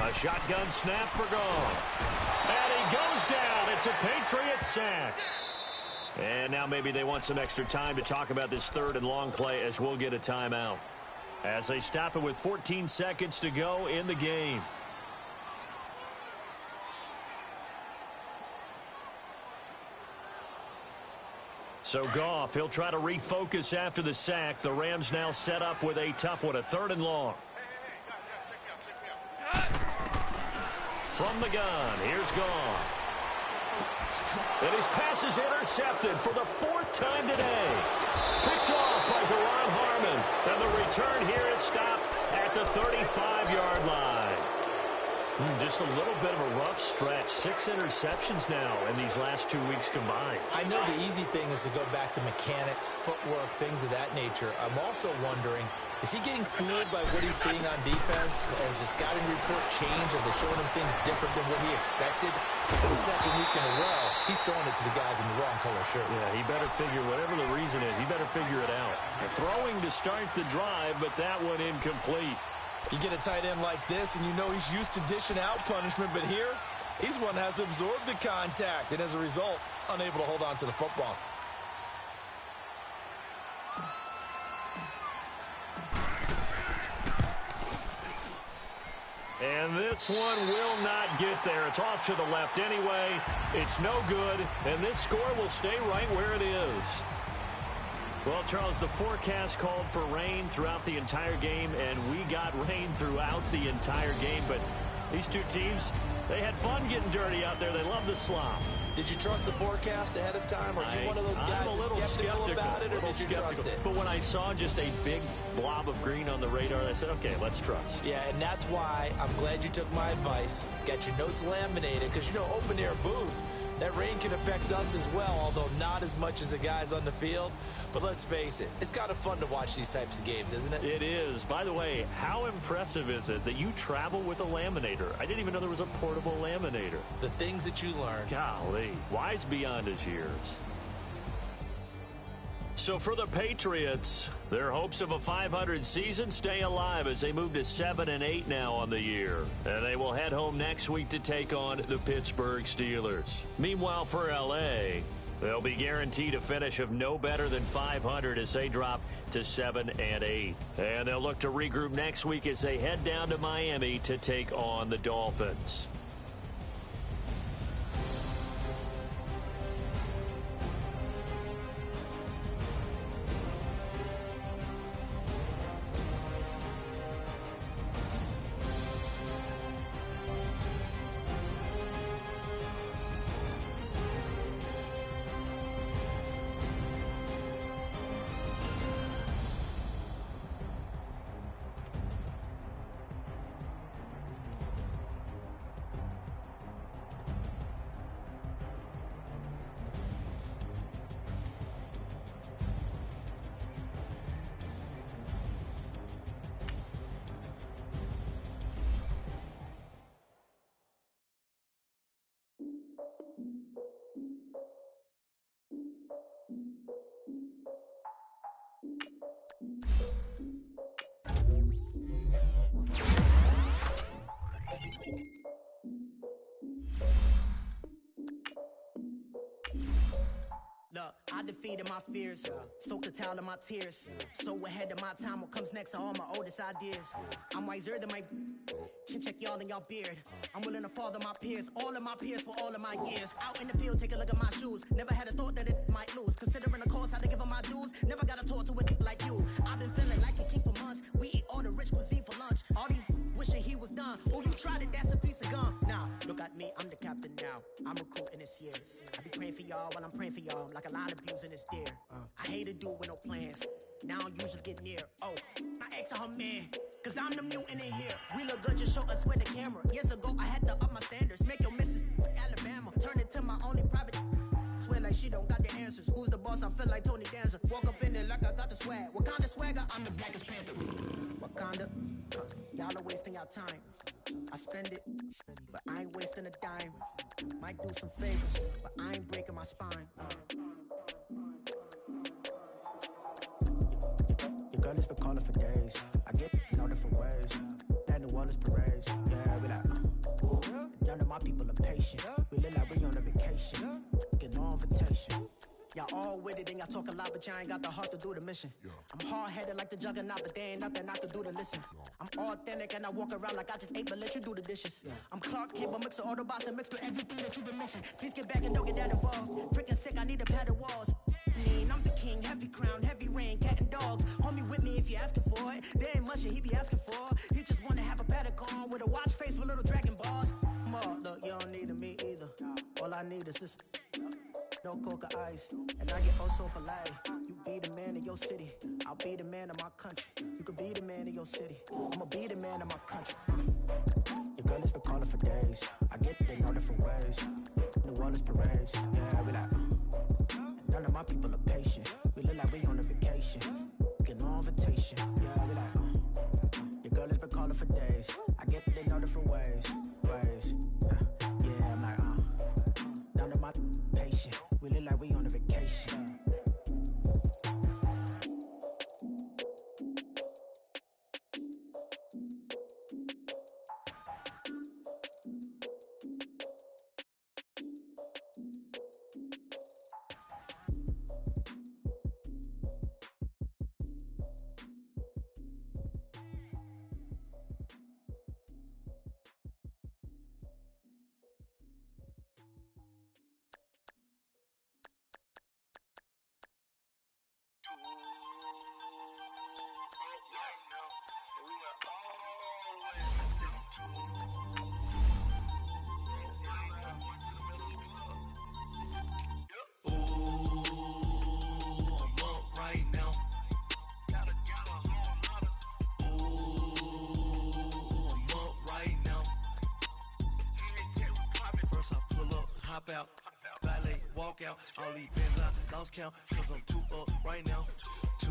A shotgun snap for Goff. And he goes down. It's a Patriot sack. And now maybe they want some extra time to talk about this 3rd and long play as we'll get a timeout. As they stop it with 14 seconds to go in the game. So Goff, he'll try to refocus after the sack. The Rams now set up with a tough one, a 3rd and long. From the gun, here's Goff. And his pass is intercepted for the 4th time today. Picked off by Deron Harmon. And the return here is stopped at the 35-yard line. Just a little bit of a rough stretch. 6 interceptions now in these last 2 weeks combined. I know the easy thing is to go back to mechanics, footwork, things of that nature. I'm also wondering, is he getting fooled by what he's seeing on defense? Has the scouting report changed? Are they showing him things different than what he expected? For the 2nd week in a row, he's throwing it to the guys in the wrong color shirts. Yeah, he better figure, whatever the reason is, he better figure it out. They're throwing to start the drive, but that one incomplete. You get a tight end like this, and you know he's used to dishing out punishment, but here, he's one that has to absorb the contact, and as a result, unable to hold on to the football. And this one will not get there. It's off to the left anyway. It's no good, and this score will stay right where it is. Well, Charles, the forecast called for rain throughout the entire game, and we got rain throughout the entire game. But these two teams, they had fun getting dirty out there. They love the slop. Did you trust the forecast ahead of time? Are you one of those guys I'm a little skeptical about it, or did you trust it? But when I saw just a big blob of green on the radar, I said, okay, let's trust. Yeah, and that's why I'm glad you took my advice. Got your notes laminated, because, you know, open-air booth, that rain can affect us as well, although not as much as the guys on the field. But let's face it, it's kind of fun to watch these types of games, isn't it? It is. By the way, how impressive is it that you travel with a laminator? I didn't even know there was a portable laminator. The things that you learn. Golly, wise beyond his years. So for the Patriots, their hopes of a 500 season stay alive as they move to 7-8 now on the year. And they will head home next week to take on the Pittsburgh Steelers. Meanwhile, for L.A., they'll be guaranteed a finish of no better than 500 as they drop to 7-8. And they'll look to regroup next week as they head down to Miami to take on the Dolphins. Look, I defeated my fears, soaked the towel of my tears. So ahead of my time, what comes next are all my oldest ideas. I'm wiser than my chin check y'all in y'all beard. I'm willing to father my peers, all of my peers for all of my years. Out in the field, take a look at my shoes. Never had a thought that it might lose. Considering the cost, I had to give them my dues. Never got a talk to a like you. I've been feeling like a king for months. We eat all the rich cuisine for lunch. All these wishing he was done. Oh, you tried it, that's a piece of gum. Now, look at me, I'm the captain now. I'm recruiting this year. I be praying for y'all while I'm praying for y'all. Like a line abusing this deer. I hate to do with no plans. Now I usually get near. Oh, I ex her man. Cause I'm the mutant in here. We look good, just show us where the camera. Years ago, I had to up my standards. Make your missus Honda. Y'all are wasting your time. I spend it, but I ain't wasting a dime. Might do some favors, but I ain't breaking my spine. Your girl has been calling for days. I get in all different ways. That New Orleans parades. Yeah, we like, none of my people are patient. We live like we on a vacation. Get no invitation. Y'all all with it and y'all talk a lot, but y'all ain't got the heart to do the mission. I'm hard-headed like the juggernaut, but there ain't nothing I can do to listen. I'm authentic and I walk around like I just ate, but let you do the dishes. I'm Clark Kent, but mix of Autobots and mix with everything that you've been missing. Please get back and don't get that involved. Freaking sick, I need a pad of walls. I'm the king, heavy crown, heavy rain, cat and dogs. Homie with me if you asking for it. There ain't much that he be asking for. He just wanna have a paddock on with a watch face with little dragon balls. Look, you don't need me either. All I need is this. No coca ice, and I get oh so polite. You be the man of your city, I'll be the man of my country. You could be the man of your city, I'ma be the man of my country. Your girl has been calling for days. I get it in all different ways. New Orleans parades, yeah, we like. None of my people are patient. We look like we on a vacation. Get no invitation, yeah, we like. Your girl has been calling for days. I get it in all different ways. Yeah, I'm like, none of my patient. We look like we on a vacation. Out, valet, walk out, all these bands I lost count, cause I'm too up right now, too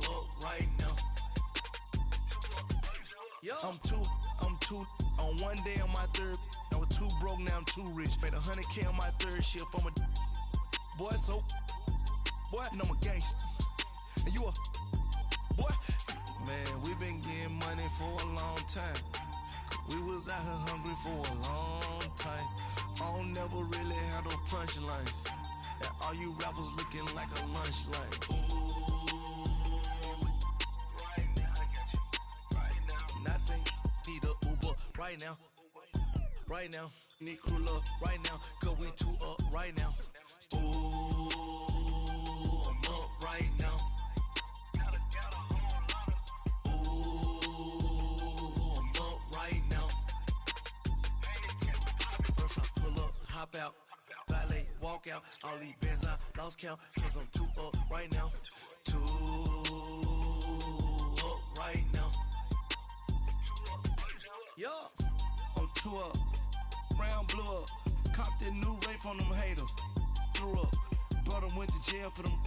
up right now. Yo, I'm too, on one day on my third, I was too broke, now I'm too rich, made 100K on my third shift, I'm a boy, so, boy, and I'm a gangster, and you a, boy, man, we been getting money for a long time. We was out here hungry for a long time. I don't never really have no punchlines. And all you rappers looking like a lunch line. Ooh, right now, I got you. Right now. Nothing, need a Uber right now. Right now, need crew love right now. Cause we too up right now. Ooh, I'm up right now. Hop out, valet, walk out, all these bands I lost count, cause I'm too up right now, too up right now. Yo, I'm too up, round blew up, copped that new rape on them haters, threw up, brother went to jail for them,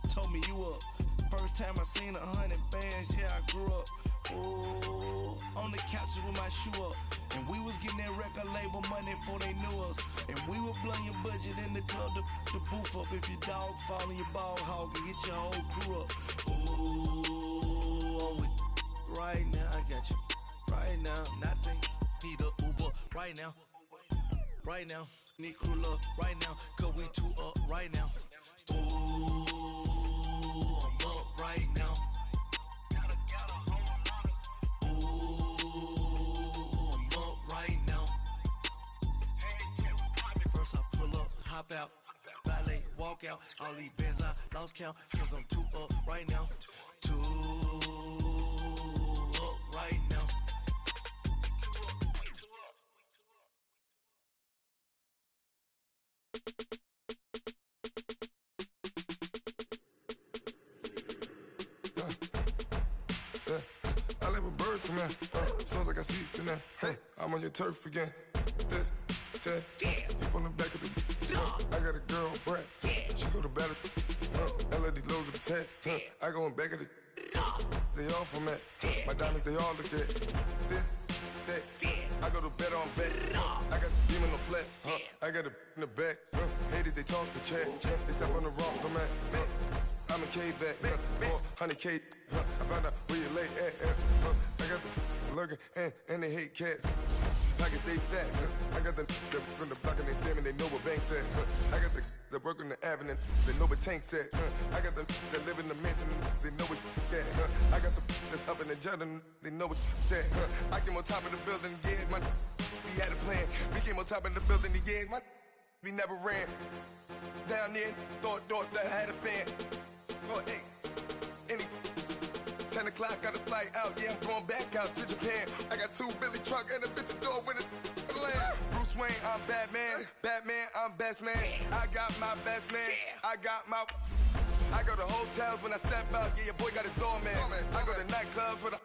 told me you up, first time I seen 100 bands, yeah I grew up. Oh, on the couches with my shoe up. And we was getting that record label money before they knew us. And we were blowing your budget in the club to boof up. If your dog fall in your ball hog and get your whole crew up. Ooh, I'm with right now, I got you. Right now, nothing, need a Uber right now. Right now, need crew love right now. Cause we too up right now. Ooh, I'm up right now. Hop out, valet, walk out, all these bands I lost count, cause I'm too up right now, too up right now. I let my birds come in, sounds like I seats in there, hey, I'm on your turf again, this, that, you from the back of the I got a girl, Brad. She go to battle. LAD low to the tag. I go in back of the they all from it. My diamonds, they all look at this, that. I go to bed on bet. I got the demon on flex. I got a in the back. Haters, they talk the chat. They step on the wrong domain. I'm a K-back. 400K. I found out where you lay at. I got the lurking and they hate cats. Pockets stay fat. I got the from the block and they scamming. They know what banks at. I got the work on the avenue. They know what tanks at. I got the that live in the mansion. They know what that. I got some that's up in the jungle. They know what that. I came on top of the building. Yeah, my we had a plan. We came on top of the building. Yeah, my we never ran. Down there, thought that I had a fan. Oh, hey, any 10 o'clock, got a flight out. Yeah, I'm going back out to Japan. I got 2 Billy truck and a bitch door with a land. Bruce Wayne, I'm Batman. Batman, I'm best man. I got my best man. I go to hotels when I step out. Yeah, your boy got a doorman. I go to nightclubs with a.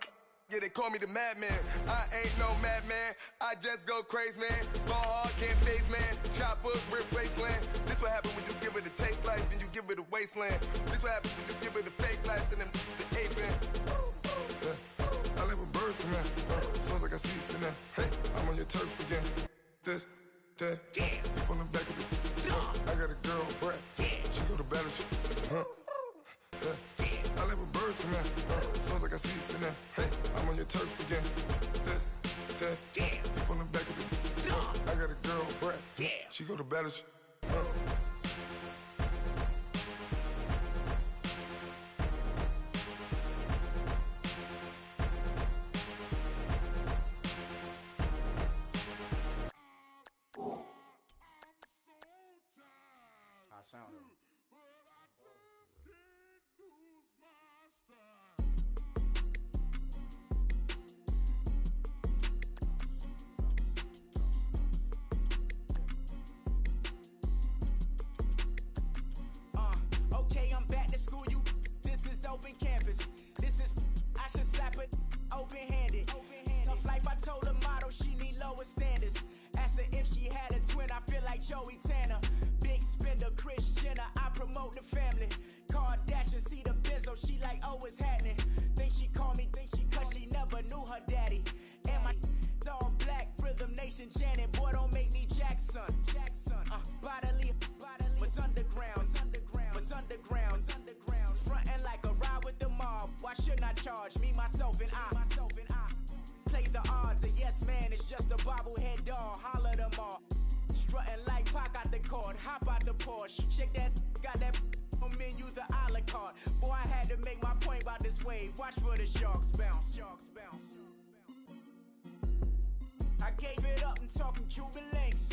Yeah, they call me the madman. I ain't no madman. I just go crazy, man. Ball hard, can't face, man. Choppers, rip wasteland. This what happen when you give it a taste life and you give it a wasteland. This what happen when you give it a fake life and then the aping. I live with birds come in. Sounds like I see it in there. Hey, I'm on your turf again. This, that. You from the back of the. I got a girl, Brett. She go to battle. I live with birds come in. Sounds like I see it in there. Hey, I'm on your turf again. This, that. You from the back of the. I got a girl, Brett. She go to battle. I sound it. Okay, I'm back to school, you. This is open campus. This is, I should slap it open-handed. Tough life, I told her motto, she need lower standards. Asked her if she had a twin, I feel like Joey Tanner. Big spender, Chris Jenner, I promote the family. Kardashian, see the Benzo, she like, oh, it's happening. Think she called me, cause she never knew her daddy. And my all black, Rhythm Nation, Janet, boy, don't make me Jackson. Bodily, was underground. Frontin' like a ride with the mob. Why shouldn't I charge me, myself, and I? Play the odds, a yes man is just a bobblehead doll. Holler them all. Strutting like Pac out the court, hop out the Porsche. Shake that, got that on menu, the a la carte. Boy, I had to make my point about this wave. Watch for the sharks bounce. I gave it up and talking Cuban links.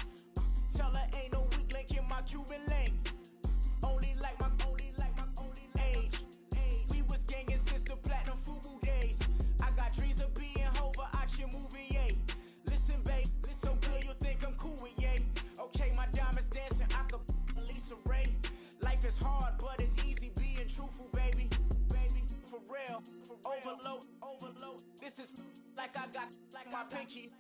Tell her ain't no weak link in my Cuban link. Only like my age. We was gangin' since the platinum FUBU days. I got dreams of being Hova out your movie, yay. Listen, babe, so good you think I'm cool with yay. Okay, my diamonds dancing, I could Lisa Ray. Life is hard, but it's easy being truthful, baby. For real, overload. This is like I got like my pinky.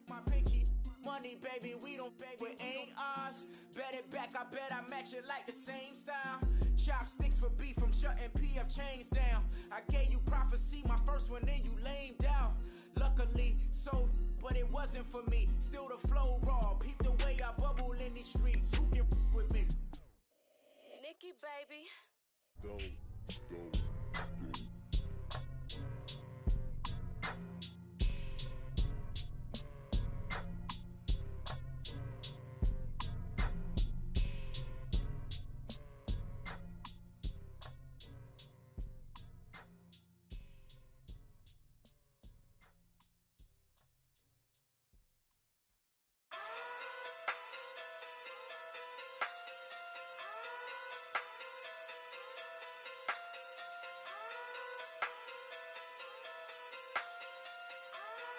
Money, baby, we don't pay, but ain't ours. Bet it back, I bet I match it like the same style. Chopsticks for beef from shutting PF chains down. I gave you prophecy, my first one, then you lamed out. Luckily, so, but it wasn't for me. Still the flow raw, peep the way I bubble in these streets. Who can with me? Nikki, baby. Go.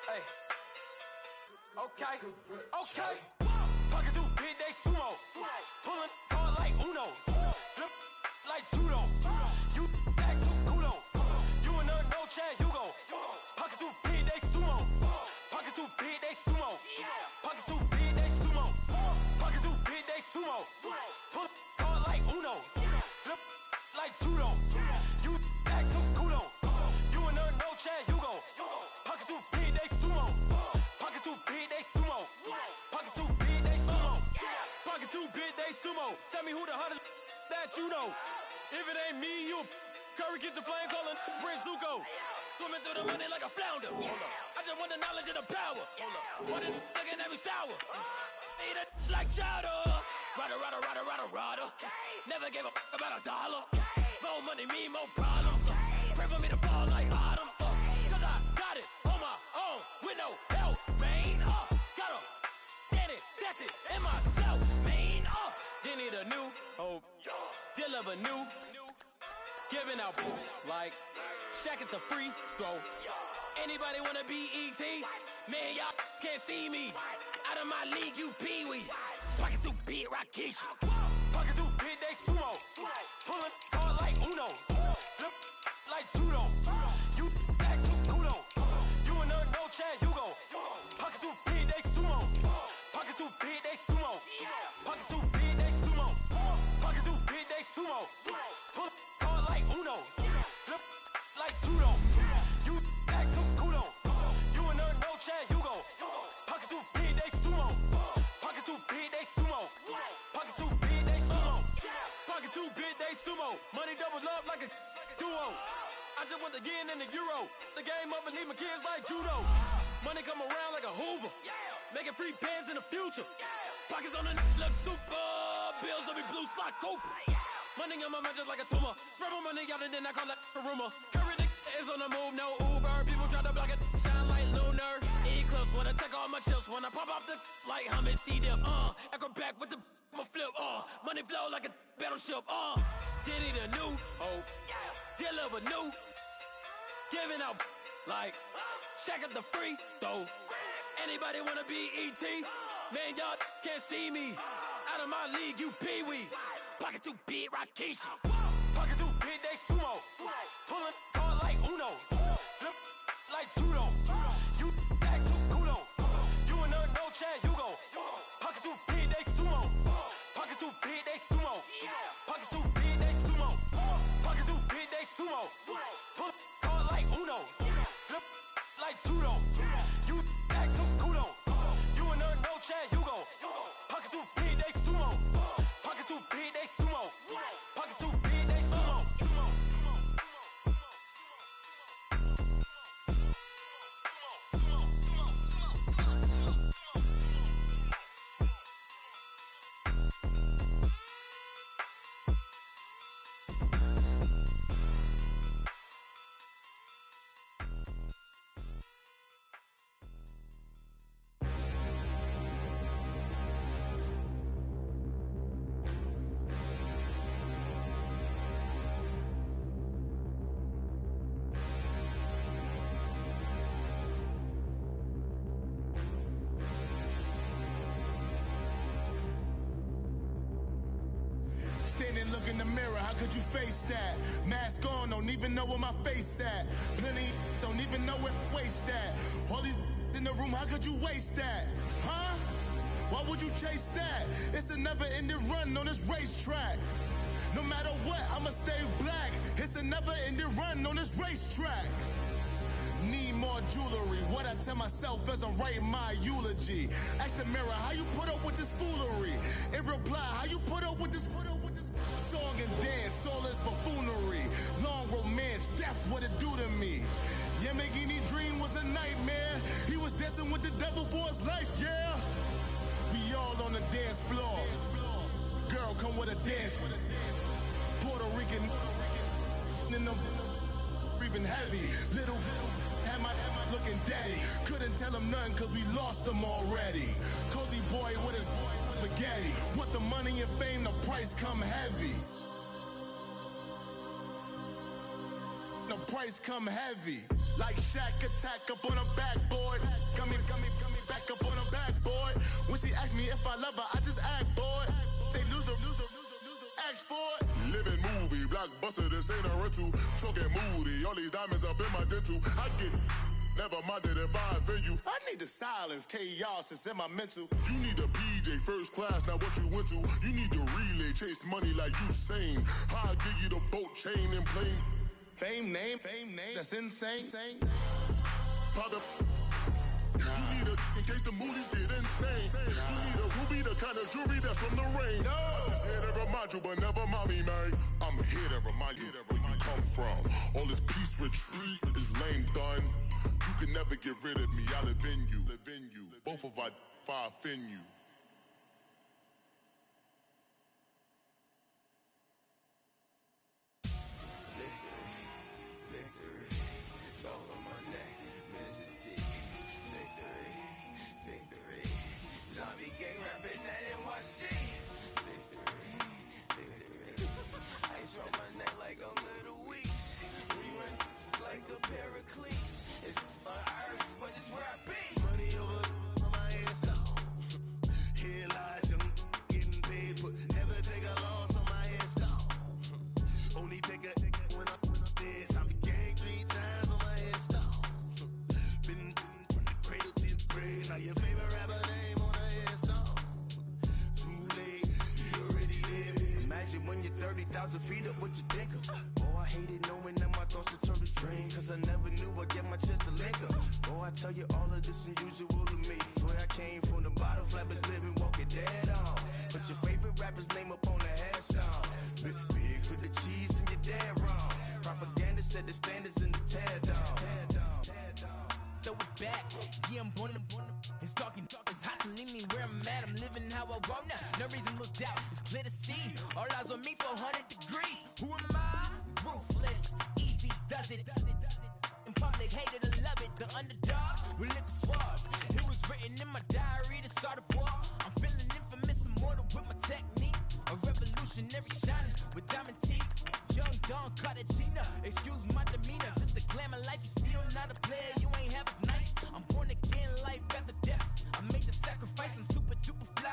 Hey. Okay. Pocket through big, they sumo. Pulling card like Uno. Flip like judo. You back to kudo. You and no chance, you go. Pocket through big, they sumo. Pocket through big, they sumo. Pocket through big, they sumo. Pocket through big, they sumo. Pull card like Uno. Flip like judo. You back to kudo. You and no chance. sumo. Tell me who the hottest that you know. If it ain't me, you Curry keep the flame calling Prince Zuko. Swimming through the money like a flounder. I just want the knowledge and the power. What it looking at me sour. Eat it like chowder. Rada. Never gave a about $1. More money, me, more problems. Pray for me to fall like autumn. Cause I got it on my own with no help, man. Gotta get it, that's it, in myself, man. They need a new hope. Deal of a new. Giving out like Shaq at the free throw. Anybody wanna be E.T.? Man, y'all can't see me. Out of my league, you pee-wee. Pocket too big, Rakeisha. Pocket too big, they sumo. Pulling hard like Uno. Flip like judo. You act too kudo. You and her, no Chad Hugo. Pocket too big, they sumo. Pocket too big, they sumo. Pocket too big, they sumo. Pocket too big, they sumo. Pull hard like Uno. Flip like judo. You act too kudo. You and her, no Chad Hugo. Pocket too big, they sumo. Pocket too big, they sumo. Pocket too big, they sumo. Pocket too big, they sumo. Money doubles up like a duo. I just want the yen and the euro. The game up and leave my kids like judo. Money come around like a Hoover. Making free bands in the future. Pockets on the look super. Bills on me blue slot Cooper. Money on my mind just like a tumor. Spread my money out and then I call it a rumor. Curry the is on the move, no Uber. People try to block it, shine like lunar. Eclipse when I take all my chips. When I pop off the like hummus, C-dip. Acrobat with the flip. Money flow like a battleship. Did it a new hope. Deliver new. Giving out like Shaq at the free throw. Anybody wanna be E.T.? Man, y'all can't see me. Out of my league, you pee-wee. Pocket too big, Rakeisha. Pocket too big, they sumo. Pulling hard like Uno. Flip like judo. You act too kudo. You and her, no Chad Hugo. Pocket too big, they sumo. Pocket too big, they sumo. Pocket too big, they sumo. Pocket too big, they sumo. Pull hard like Uno. Flip like judo. You act too kudo. You and her, no Chad Hugo. Pocket too big, they sumo. Pocket too big, they sumo. Pocket too big, they sumo. Standing, look in the mirror, how could you face that? Mask on, don't even know where my face at. Plenty, don't even know where waste at. All these in the room, how could you waste that? Huh? Why would you chase that? It's a never-ending run on this racetrack. No matter what, I'ma stay black. It's a never-ending run on this racetrack. Need more jewelry. What I tell myself as I'm writing my eulogy. Ask the mirror, how you put up with this foolery? It reply, how you put up with this song and dance, all this buffoonery. Long romance, death, what it do to me? Yamagini dream was a nightmare. He was dancing with the devil for his life, yeah. We all on the dance floor. Girl, come with a dance. Puerto Rican in them breathing heavy. Little had my looking daddy. Couldn't tell him nothing cause we lost him already. Cozy boy with his spaghetti. With the money and fame, the price come heavy. The price come heavy. Like Shaq attack up on a backboard. Gummy, back up on a backboard. When she asked me if I love her, I just act bored. Say loser, ask for it. Living movie, blockbuster, this ain't a rental. Talking moody, all these diamonds up in my dental. I get never minded if I offend you. I need the silence, chaos is in my mental. You need a PJ, first class, not what you went to. You need the relay, chase money like you sane. I'll give you the boat, chain, and plane. Fame name, that's insane. Pop up. You need a in case the movies get insane. You need a ruby, the kind of jewelry that's from the rain. I just hit mind you, but never mommy, man. I'm here to remind you where you come from. All this peace retreat is lame done. You can never get rid of me, I live in you. Both of our fire offend you. Feet up, what you think of? Oh, I hated knowing that my thoughts would turn to dream. Cause I never knew I'd get my chance to link up. Oh, I tell you all of this unusual to me. Swear I came from the bottom, flappers living, walking dead on. Put your favorite rapper's name up on the headstone. Big for the cheese and you're dead wrong. Propaganda set the standards in the tear down. Throw it back, yeah, I'm born to. It's talking, it's hustling me where I'm at. I'm living how I want now. No reason to look out, it's clear to see. All eyes on me for 100 degrees. Who am I? Ruthless, easy, does it. In public, hated or love it. The underdog with liquor swabs. It was written in my diary to start a war. I'm feeling infamous, immortal with my technique. A revolutionary shining with diamond teeth. Young Don Cartagena, excuse my demeanor. This the glamour life, you still not a player. You ain't half as nice. I'm born again, life after death. I made the sacrifice, I'm super duper fly.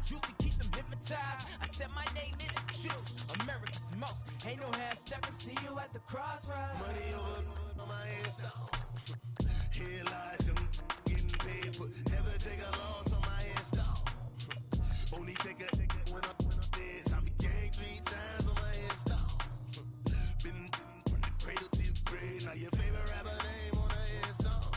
Juicy, keep them hypnotized. I said my name is Juice, America's most. Ain't no half stepping, see you at the crossroads. Money over on my headstone. Here lies young, getting paid, but never take a loss on my headstone. Only take a when I'm dead. I began 3 times on my headstone. Been from the cradle to the grave. Now your favorite rapper name on the headstone.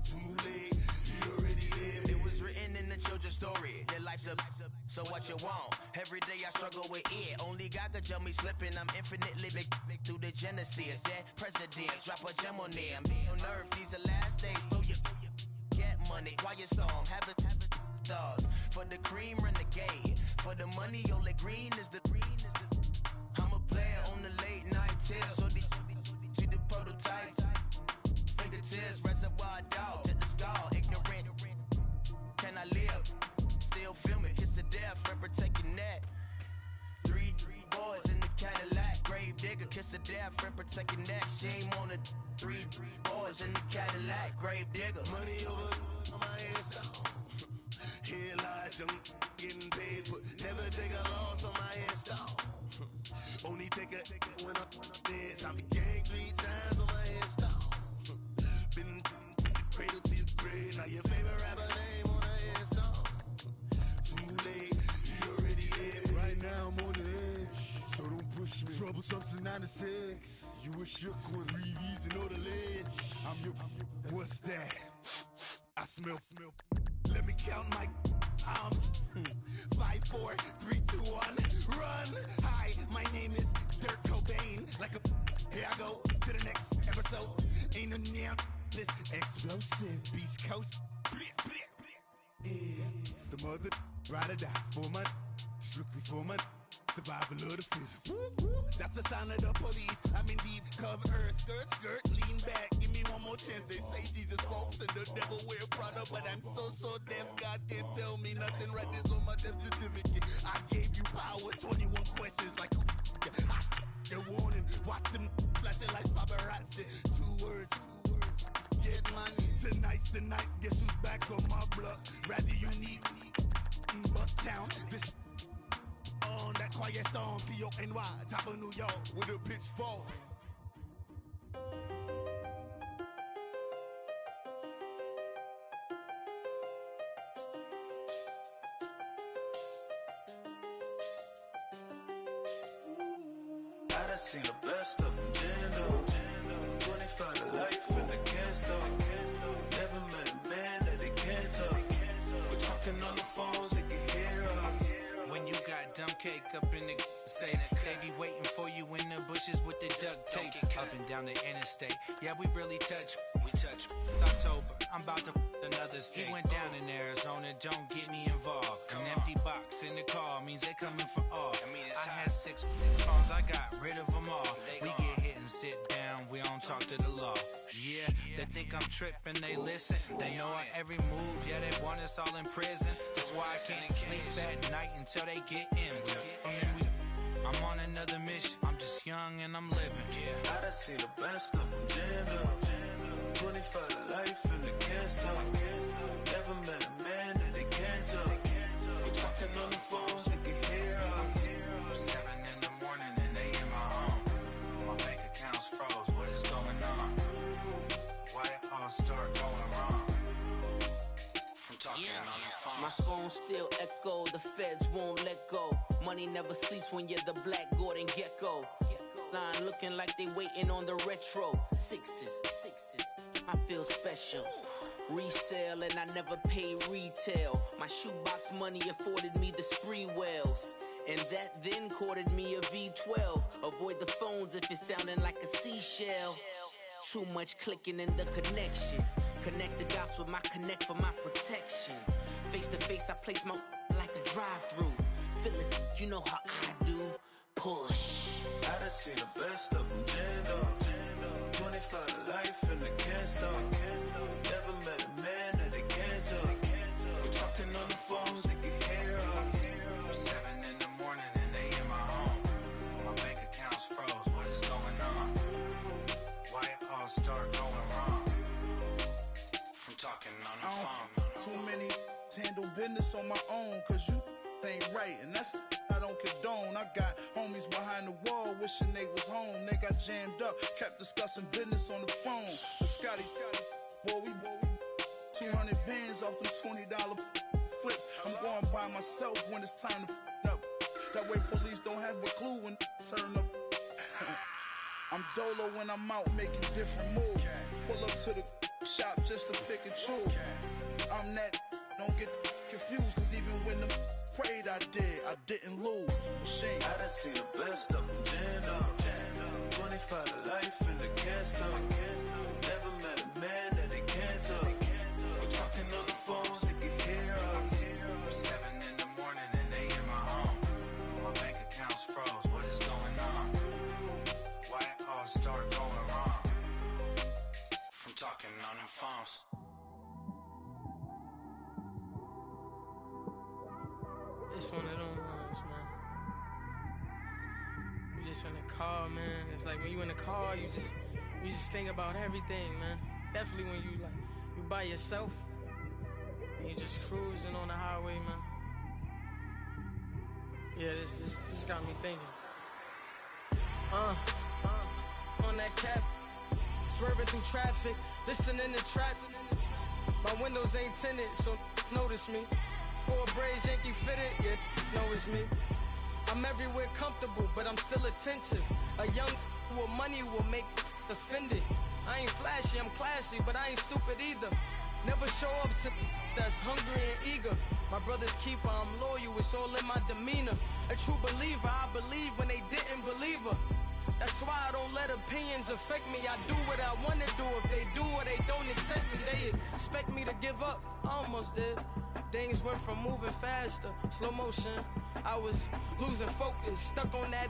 Too late, you already lived. It was written in the children's story. Their life's up, so what you want? Every day I struggle with it. Only God could tell me slipping. I'm infinitely big through the genesis. Dead presidents, drop a gem on them. On earth, these the last days. Throw your get money, quiet storm. Have it stars. For the cream, renegade. For the money, only green is the. I'm a player on the late night tips. So they see the prototype. Fingertips, reservoir dog. Check the skull, ignorant. Can I live? Still film it, kiss the death, friend protecting that. 3 boys in the Cadillac, grave digger, kiss the death, friend protecting that. Shame on the 3 boys in the Cadillac, grave digger. Money over on my headstone. Here lies young, getting paid, but never take a loss on my headstone. Only take a when I'm dead. I began 3 times on my headstone. Been from the cradle to the grave. Now your favorite rapper name on the headstone. Too late, you already lived. Right now I'm on the edge, so don't push me. Troublesome to 96. You were shook when Reeves and all the ledge. I'm your. What's that? I smell. Let me count my 5, 4, 3, 2, 1, run. Hi, my name is Dirk Cobain. Like a here I go to the next episode. Ain't no damn this explosive Beast Coast. Yeah. The mother ride or die for my strictly for my survival of the fittest. That's the sound of the police. I'm in deep cover earth, skirt, lean back. Give me one more chance. They say Jesus walks and the devil wear Prada, but I'm so deaf. God can't tell me nothing. Right there's on my death certificate. I gave you power. 21 questions like your warning. Watch them flashing like paparazzi. 2 words. Get money. Tonight's the night. Guess who's back on my block? Rather unique. Bucktown. This on that quiet storm, T-O-N-Y, top of New York with a pitchfork. I done seen the best of them, Jando. 25 to life in the can't stop. Never met a man that they can't talk. We're talking on the phones, they can hear us. When you got dumb cake up in the say they be waiting for you in the bushes with the duct tape. Up and down the interstate, yeah, we really touch. We touch. October, I'm about to another state. He went down in Arizona, don't get me involved. An empty box in the car means they coming for all. I had 6 phones, I got rid of them all. We get hit and sit down, we don't talk to the law. Yeah, they think I'm tripping, they listen. They know our every move, yeah, they want us all in prison. That's why I can't sleep at night until they get in. I'm on another mission, I'm just young and I'm living. Yeah, I done seen the best of them jammed up. 25 to life and they can't stop. Never met a man that they can't talk. We're talking on the phones, they can hear us. 7 in the morning and they in my home. My bank account's froze, what is going on? Why it all start going wrong? From talking on the phone. My phone still echo, the feds won't let go. Money never sleeps when you're the black Gordon Gecko. Line looking like they waiting on the retro. Sixes, I feel special. Resale and I never pay retail. My shoebox money afforded me the spree wells. And that then courted me a V12. Avoid the phones if it's sounding like a seashell. Too much clicking in the connection. Connect the dots with my connect for my protection. Face to face, I place my like a drive-through. Feel it, you know how I do. Push. I done seen the best of them jammed up. 25 to life and they can't stop. Never met a man that they can't talk. We're talking on the phones, they can hear us. 7 in the morning and they in my home. My bank account's froze, what is going on? Why it all start going wrong? From talking on the phone. Too many handle business on my own, cause you ain't right, and that's I don't condone. I got homies behind the wall wishing they was home. They got jammed up, kept discussing business on the phone. But Scotty, boy, we 200 bands off them $20 flips. I'm going by myself when it's time to up. That way police don't have a clue when turn up. I'm dolo when I'm out making different moves. Pull up to the shop just to pick and choose. I'm that, don't get confused, cause even when them prayed I didn't lose. Machine. I done seen the best of them jammed up. 25 to life and they can't stop. Never met a man that they can't talk. We're talking on the phones, they can hear us. 7 in the morning and they in my home. My bank account's froze, what is going on? Why it all start going wrong? From talking on the phones. It's one of them ones, man. You just in the car, man. It's like when you in the car, you just think about everything, man. Definitely when you by yourself and you just cruising on the highway, man. Yeah, this got me thinking. On that cap, swerving through traffic, listening to trap. My windows ain't tinted, so notice me. 4 braids, Yankee fitted, yeah, know it's me. I'm everywhere comfortable, but I'm still attentive. A young with money will make offended. I ain't flashy, I'm classy, but I ain't stupid either. Never show up to that's hungry and eager. My brother's keeper, I'm loyal, it's all in my demeanor. A true believer, I believe when they didn't believe her. That's why I don't let opinions affect me. I do what I want to do. If they do or they don't accept me, they expect me to give up. I almost did. Things went from moving faster, slow motion. I was losing focus, stuck on that.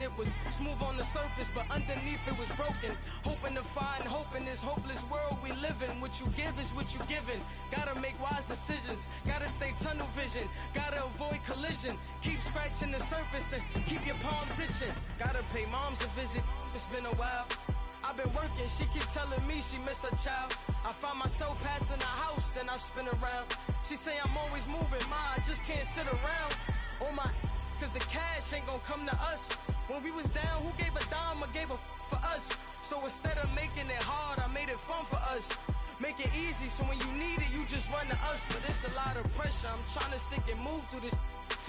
It was smooth on the surface, but underneath it was broken. Hoping to find hope in this hopeless world we live in. What you give is what you given. Gotta make wise decisions. Gotta stay tunnel vision. Gotta avoid collision. Keep scratching the surface and keep your palms itching. Gotta pay moms a visit. It's been a while. I've been working, she keep telling me she miss her child. I find myself passing the house, then I spin around. She say I'm always moving, I just can't sit around. Oh my, cause the cash ain't gonna come to us. When we was down, who gave a dime or gave a for us? So instead of making it hard, I made it fun for us. Make it easy, so when you need it, you just run to us. But it's a lot of pressure, I'm trying to stick and move through this.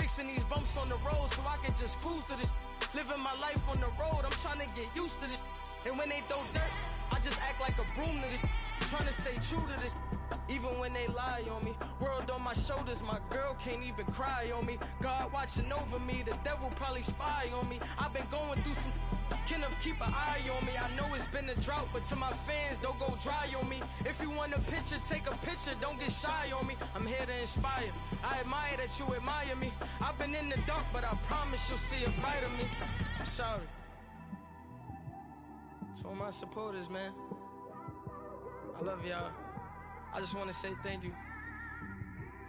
Fixing these bumps on the road so I can just cruise to this. Living my life on the road, I'm trying to get used to this. And when they throw dirt, I just act like a broom to this. Trying to stay true to this. Even when they lie on me, world on my my shoulders, my girl can't even cry on me. God watching over me, the devil probably spy on me. I've been going through some, Kenneth keep an eye on me. I know it's been a drought, but to my fans, don't go dry on me. If you want a picture, take a picture, don't get shy on me. I'm here to inspire, I admire that you admire me. I've been in the dark, but I promise you'll see a brighter me. I'm sorry. To all my supporters, man, I love y'all. I just want to say thank you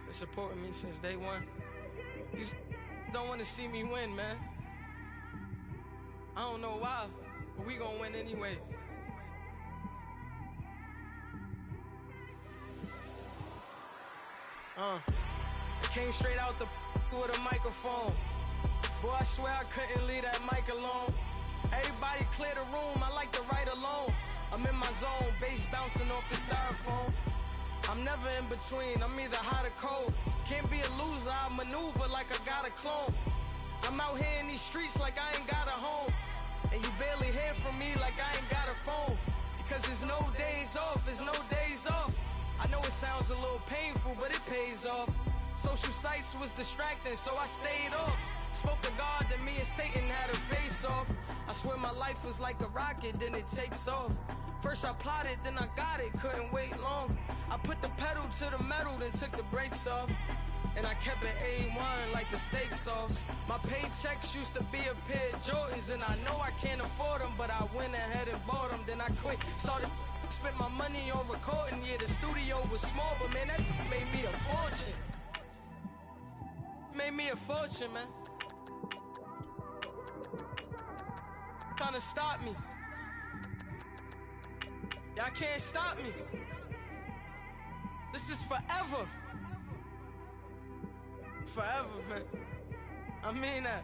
for supporting me since day one. You don't want to see me win, man. I don't know why, but we gonna win anyway. I came straight out the with a microphone. Boy, I swear I couldn't leave that mic alone. Everybody clear the room, I like to write alone. I'm in my zone, bass bouncing off the styrofoam. I'm never in between, I'm either hot or cold. Can't be a loser, I maneuver like I got a clone. I'm out here in these streets like I ain't got a home. And you barely hear from me like I ain't got a phone. Because there's no days off, there's no days off. I know it sounds a little painful, but it pays off. Social sites was distracting, so I stayed off. Spoke to God, then me and Satan had a face off. I swear my life was like a rocket, then it takes off. First I plotted, then I got it, couldn't wait long. I put the pedal to the metal, then took the brakes off. And I kept it A1 like the steak sauce. My paychecks used to be a pair of Jordans, and I know I can't afford them, but I went ahead and bought them. Then I quit, started, spent my money on recording. Yeah, the studio was small, but man, that made me a fortune. Made me a fortune, man. Trying to stop me. Y'all can't stop me. This is forever. Forever, man. I mean that.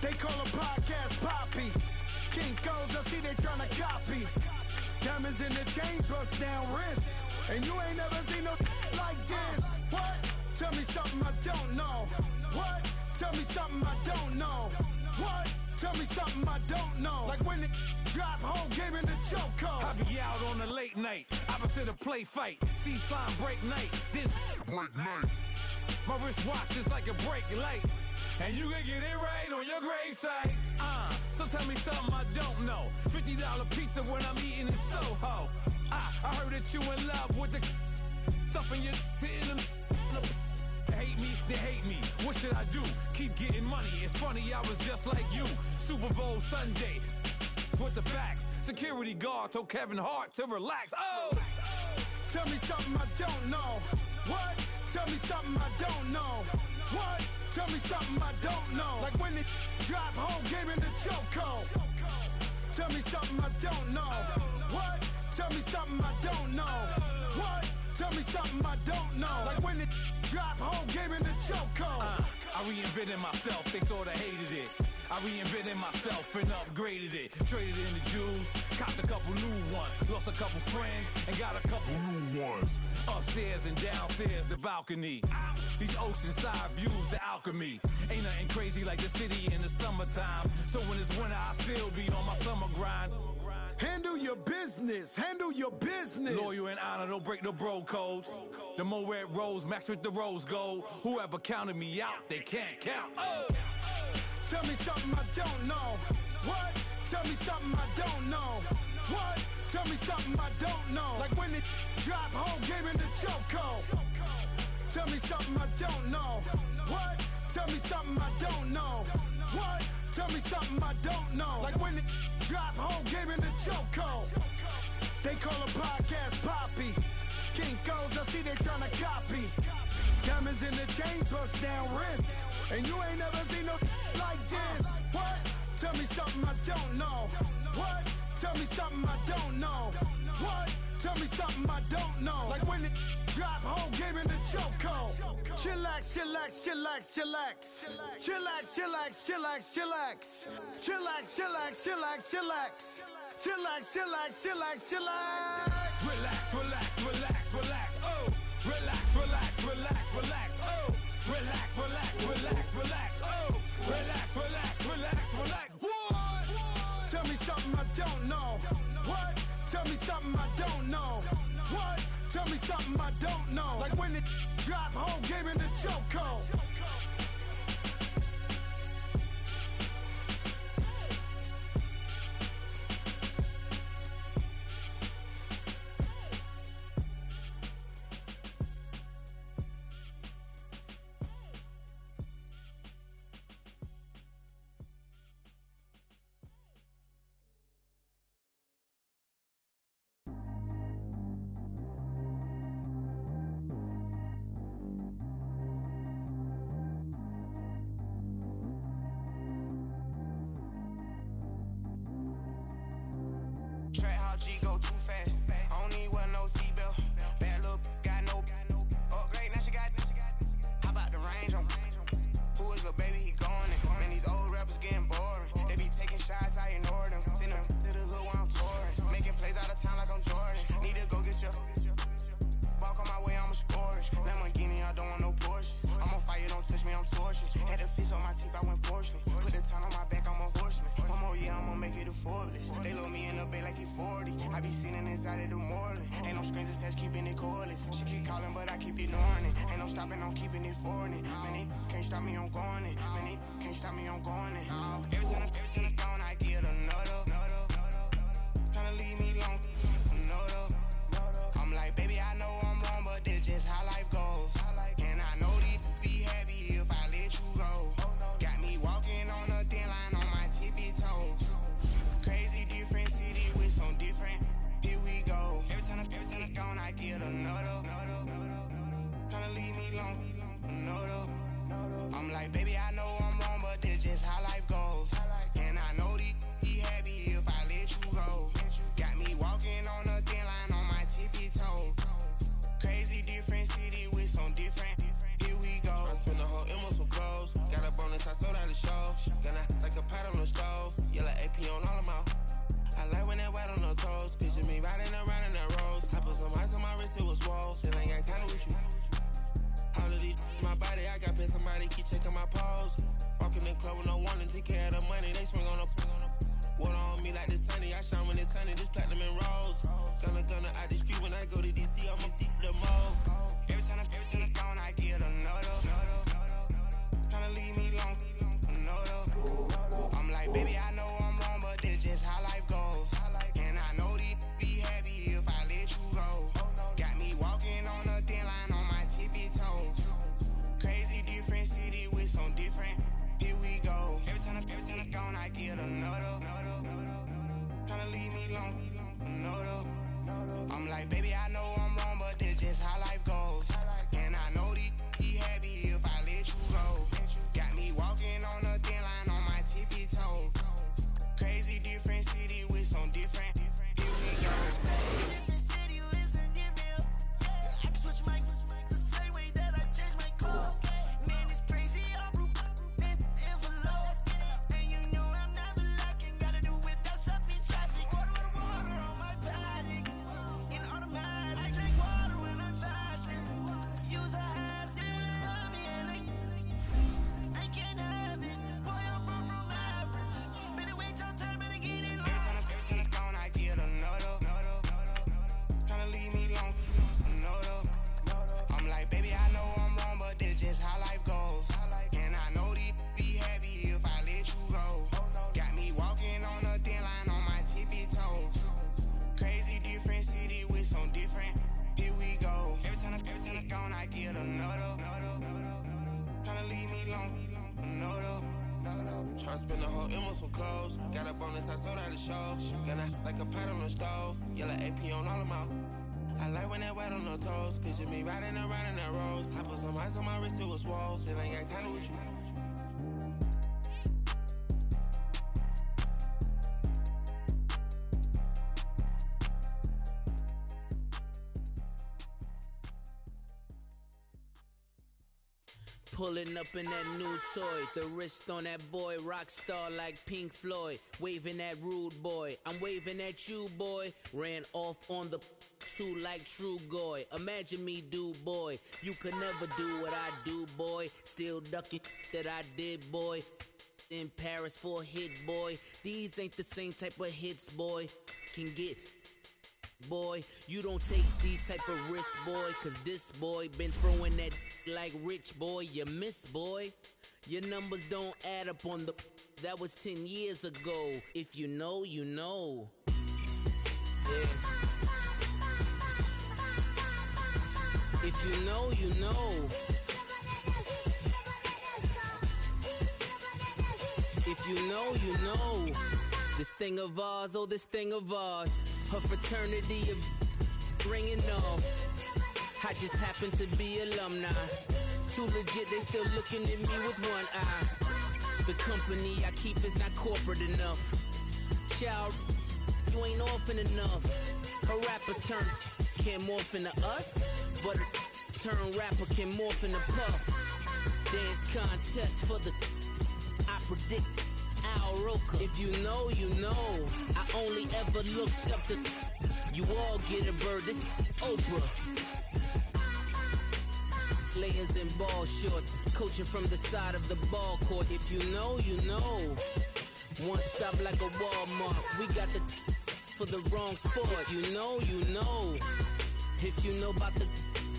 They call a podcast Poppy. King goes, I see they tryna copy. Diamonds in the chains, bust down wrists. And you ain't never seen no like this. What? Tell me something I don't know. What? Tell me something I don't know. What? Tell me something I don't know. Like when it drop, whole game in the chokehold. I be out on a late night, opposite a play fight. See sign break night, this break night. My wristwatch is like a brake light. And you can get it right on your gravesite. So tell me something I don't know. $50 pizza when I'm eating in Soho. I heard that you in love with the stuff in your hate me, they hate me. What should I do? Keep getting money. It's funny, I was just like you. Super Bowl Sunday with the facts. Security guard told Kevin Hart to relax. Oh! Tell me something I don't know. What? Tell me something I don't know. What? Tell me something I don't know. Like when it drop, whole game in the chokehold. Tell me something I don't know. What? Tell me something I don't know. What? Tell me something I don't know. Like when it drop, whole game in the chokehold. I reinvented myself, they sorta hated it. I reinvented myself and upgraded it. Traded in the jewels, copped a couple new ones. Lost a couple friends and got a couple new ones. Upstairs and downstairs, the balcony. These oceanside views, the alchemy. Ain't nothing crazy like the city in the summertime. So when it's winter, I still be on my summer grind. Handle your business, handle your business. Loyal and honor, don't break the bro codes. The more red rose, max with the rose gold. Whoever counted me out, they can't count. Oh! Tell me something I don't know. What? Tell me something I don't know. What? Tell me something I don't know. Like when it drop, whole game in the chokehold. Tell me something I don't know. What? Tell me something I don't know. What? Tell me something I don't know. Like when it drop, whole game in the chokehold. They call a podcast Poppy. King goes, I see they tryna copy. Diamonds in the chains, bust down wrists. And you ain't never seen no like this. What? Tell me something I don't know. What? Tell me something I don't know. What? Tell me something I don't know. Like when it drop, whole game in the chokehold. Chillax, chillax, chillax, chillax. Chillax, chillax, chillax, chillax. Chillax, chillax, chillax, chillax. Chillax, chillax, chillax, chillax. Relax, relax, relax, relax. Oh, relax, relax, relax, relax. Oh, relax, relax, relax, relax. Oh, relax, relax, relax, relax. What? Tell me something I don't know. What? Tell me something I don't know. What? Tell me something I don't know. Like when it drop, whole game in the chokehold. Track how G go too fast. I don't need one no seatbelt. Bad little got no upgrade. Now she got. How about the range on? Who is the baby? He going in. Man, these old rappers getting boring. They be taking shots, I ignore them. Send them to the hood while I'm touring. Making plays out of town like I'm Jordan. Need to go get your. Walk on my way, I'ma score it. Lamborghini, I don't want no Porsches. I'm on fire, don't touch me, I'm torching. Had the fish on my teeth, I went porcelain. Put the town on my back, I'm a horseman. One more year, I'ma make it a Forbes. They load me in the bay like he 40. I be sitting inside of the Moreland. Ain't no strings attached, keeping it cordless. She keep calling, but I keep ignoring it. Ain't no stopping, I'm keeping it foreign. Man, they can't stop me, I'm going it. Man, they can't stop me, I'm going it. Every time I'm gone, I get another. Tryna leave me long, another. I'm like, baby, I know I'm wrong, but that's just how life goes. And I know these be happy if I let you go. Got me walking on a thin line on my tippy toes. Crazy different city with some different. Here we go. Every time I'm gone, I get another. Tryna leave me long, another. I'm like, baby, I know I'm wrong, but that's just how life goes. And I know these be happy if I let you go. Got me walking on a thin line on my tippy toes. Crazy different city with some different. Here we go. I spent the whole M on some clothes. Got a bonus, I sold out the show. Gonna like a pot on the stove. Yellow AP on all of my. I like when that white on the toes. Picture me riding around in that rose. I put some ice on my wrist, it was swole. Still ain't got time with you. All of these my body, I got paid somebody keep checking my pose. Walking in the club with no warning, take care of the money. They swing on the. Water on me like the sunny, I shine when it's sunny, this platinum and rose. Gonna out the street when I go to DC, I'ma see the mall. Every time I'm gone, I get another. Tryna leave me long, another. I'm like, baby, I know I'm wrong, but that's just how life goes. And I know these be happy if I let you go. Got me walking on a thin line on my tippy toes. Crazy different city with some different. Here we go. Every time I'm gone, I get another. Tryna leave me long, another. I'm like, baby, I know I'm wrong, but that's just how life goes. And I know these be happy if I let you go. Got me walking on a thin line on my tippy toes. Crazy different city with some different. Here we go. Different city with some different. I switch my the same way that I change my clothes. Man, it's crazy. I'm envelope. And you know I'm never lacking. Gotta do it, that's up in traffic. Water on my paddock. In automatic. I drink water when I'm fasting. Use a ass, damn me, and I can't have it. Boy, I'm from average. Better wait your time, better get in line. Every time I'm gone, I get another. Tryna leave me long, another. I'm like, baby, I know I'm wrong, but that's just how life goes. And I know these be happy if I let you go. Got me walking on a thin line on my tippy toes. Crazy different city with some different. Here we go. Every time I'm gone, I get another. Tryna leave me long, another. Tryna spend the whole M on some clothes. Got a bonus, I sold out the show. Gonna like a pot on the stove. Yellow AP on all of my. I like when that white on the toes. Picture me riding around in that rose. I put some ice on my wrist, it was swole. Still ain't got time with you. Pulling up in that new toy, the wrist on that boy, rock star like Pink Floyd, waving at rude boy, I'm waving at you boy, ran off on the two like True Goy, imagine me do boy, you could never do what I do boy, still ducking that I did boy, in Paris for a hit boy, these ain't the same type of hits boy, can get boy, you don't take these type of risks boy, cause this boy been throwing that like rich boy, you miss boy, your numbers don't add up on the, that was 10 years ago, if you know, you know, yeah. If you know, you know. If you know, you know. This thing of ours, oh this thing of ours, her fraternity of ringing off. I just happen to be alumni. Too legit, they still looking at me with one eye. The company I keep is not corporate enough. Child, you ain't orphan enough. A rapper turn can't morph into us, but a turn rapper can morph into Puff. Dance contest for the, I predict Al Roker. If you know, you know. I only ever looked up to, you all get a bird, this Oprah. Layers in ball shorts, coaching from the side of the ball court. If you know, you know. One stop like a Walmart, we got the for the wrong sport. You know, you know. If you know about the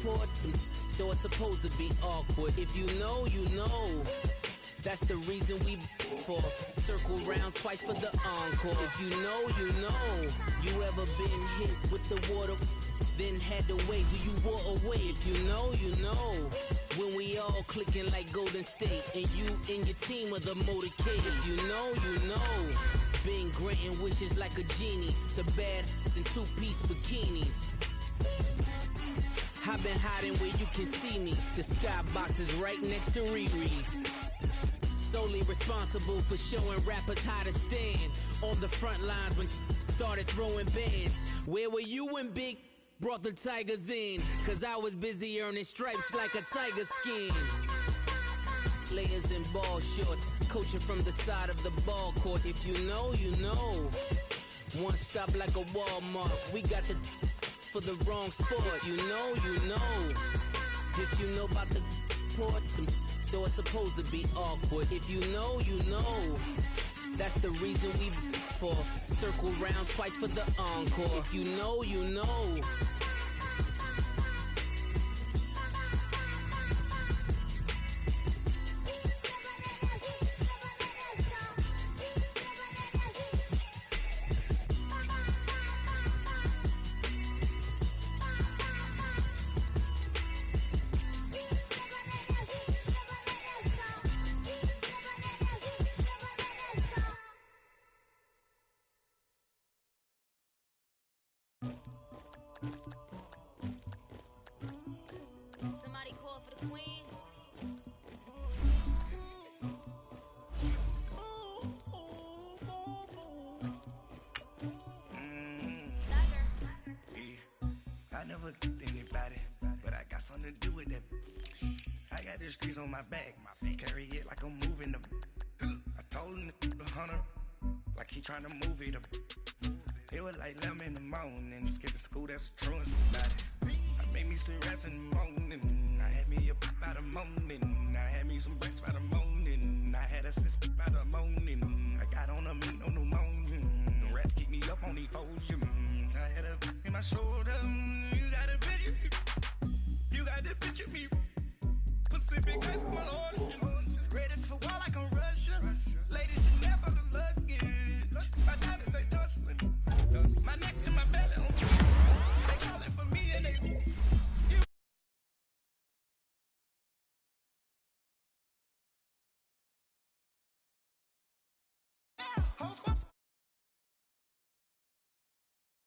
port, though it's supposed to be awkward. If you know, you know. That's the reason we for circle round twice for the encore. If you know, you know. You ever been hit with the water, then had to wait till you wore away. If you know, you know. When we all clicking like Golden State, and you and your team are the motorcade. If you know, you know. Been granting wishes like a genie to bad in two-piece bikinis. I've been hiding where you can see me. The skybox is right next to Riri's. Solely responsible for showing rappers how to stand on the front lines when started throwing bands. Where were you when Big brought the Tigers in? Cause I was busy earning stripes like a tiger skin. Layers in ball shorts, coaching from the side of the ball court. If you know, you know. One stop like a Walmart, we got the for the wrong sport. You know, you know. If you know about the port, though it's supposed to be awkward. If you know, you know. That's the reason we for circle round twice for the encore. If you know, you know. Somebody call for the queen. I never get anybody, but I got something to do with that. I got the streets on my back, carry it like I'm moving the. I told him the hunter, like he trying to move it up. It was like 11 in the morning, skipping school, that's true and somebody. I made me some rats in the morning, I had me up by the morning, I had me some breaks by the morning, I had a sis by the morning, I got on a meat on the morning, the rats keep me up on the podium, I had a in my shoulder, you got a picture, you got this picture me, Pacific Ice, my lord,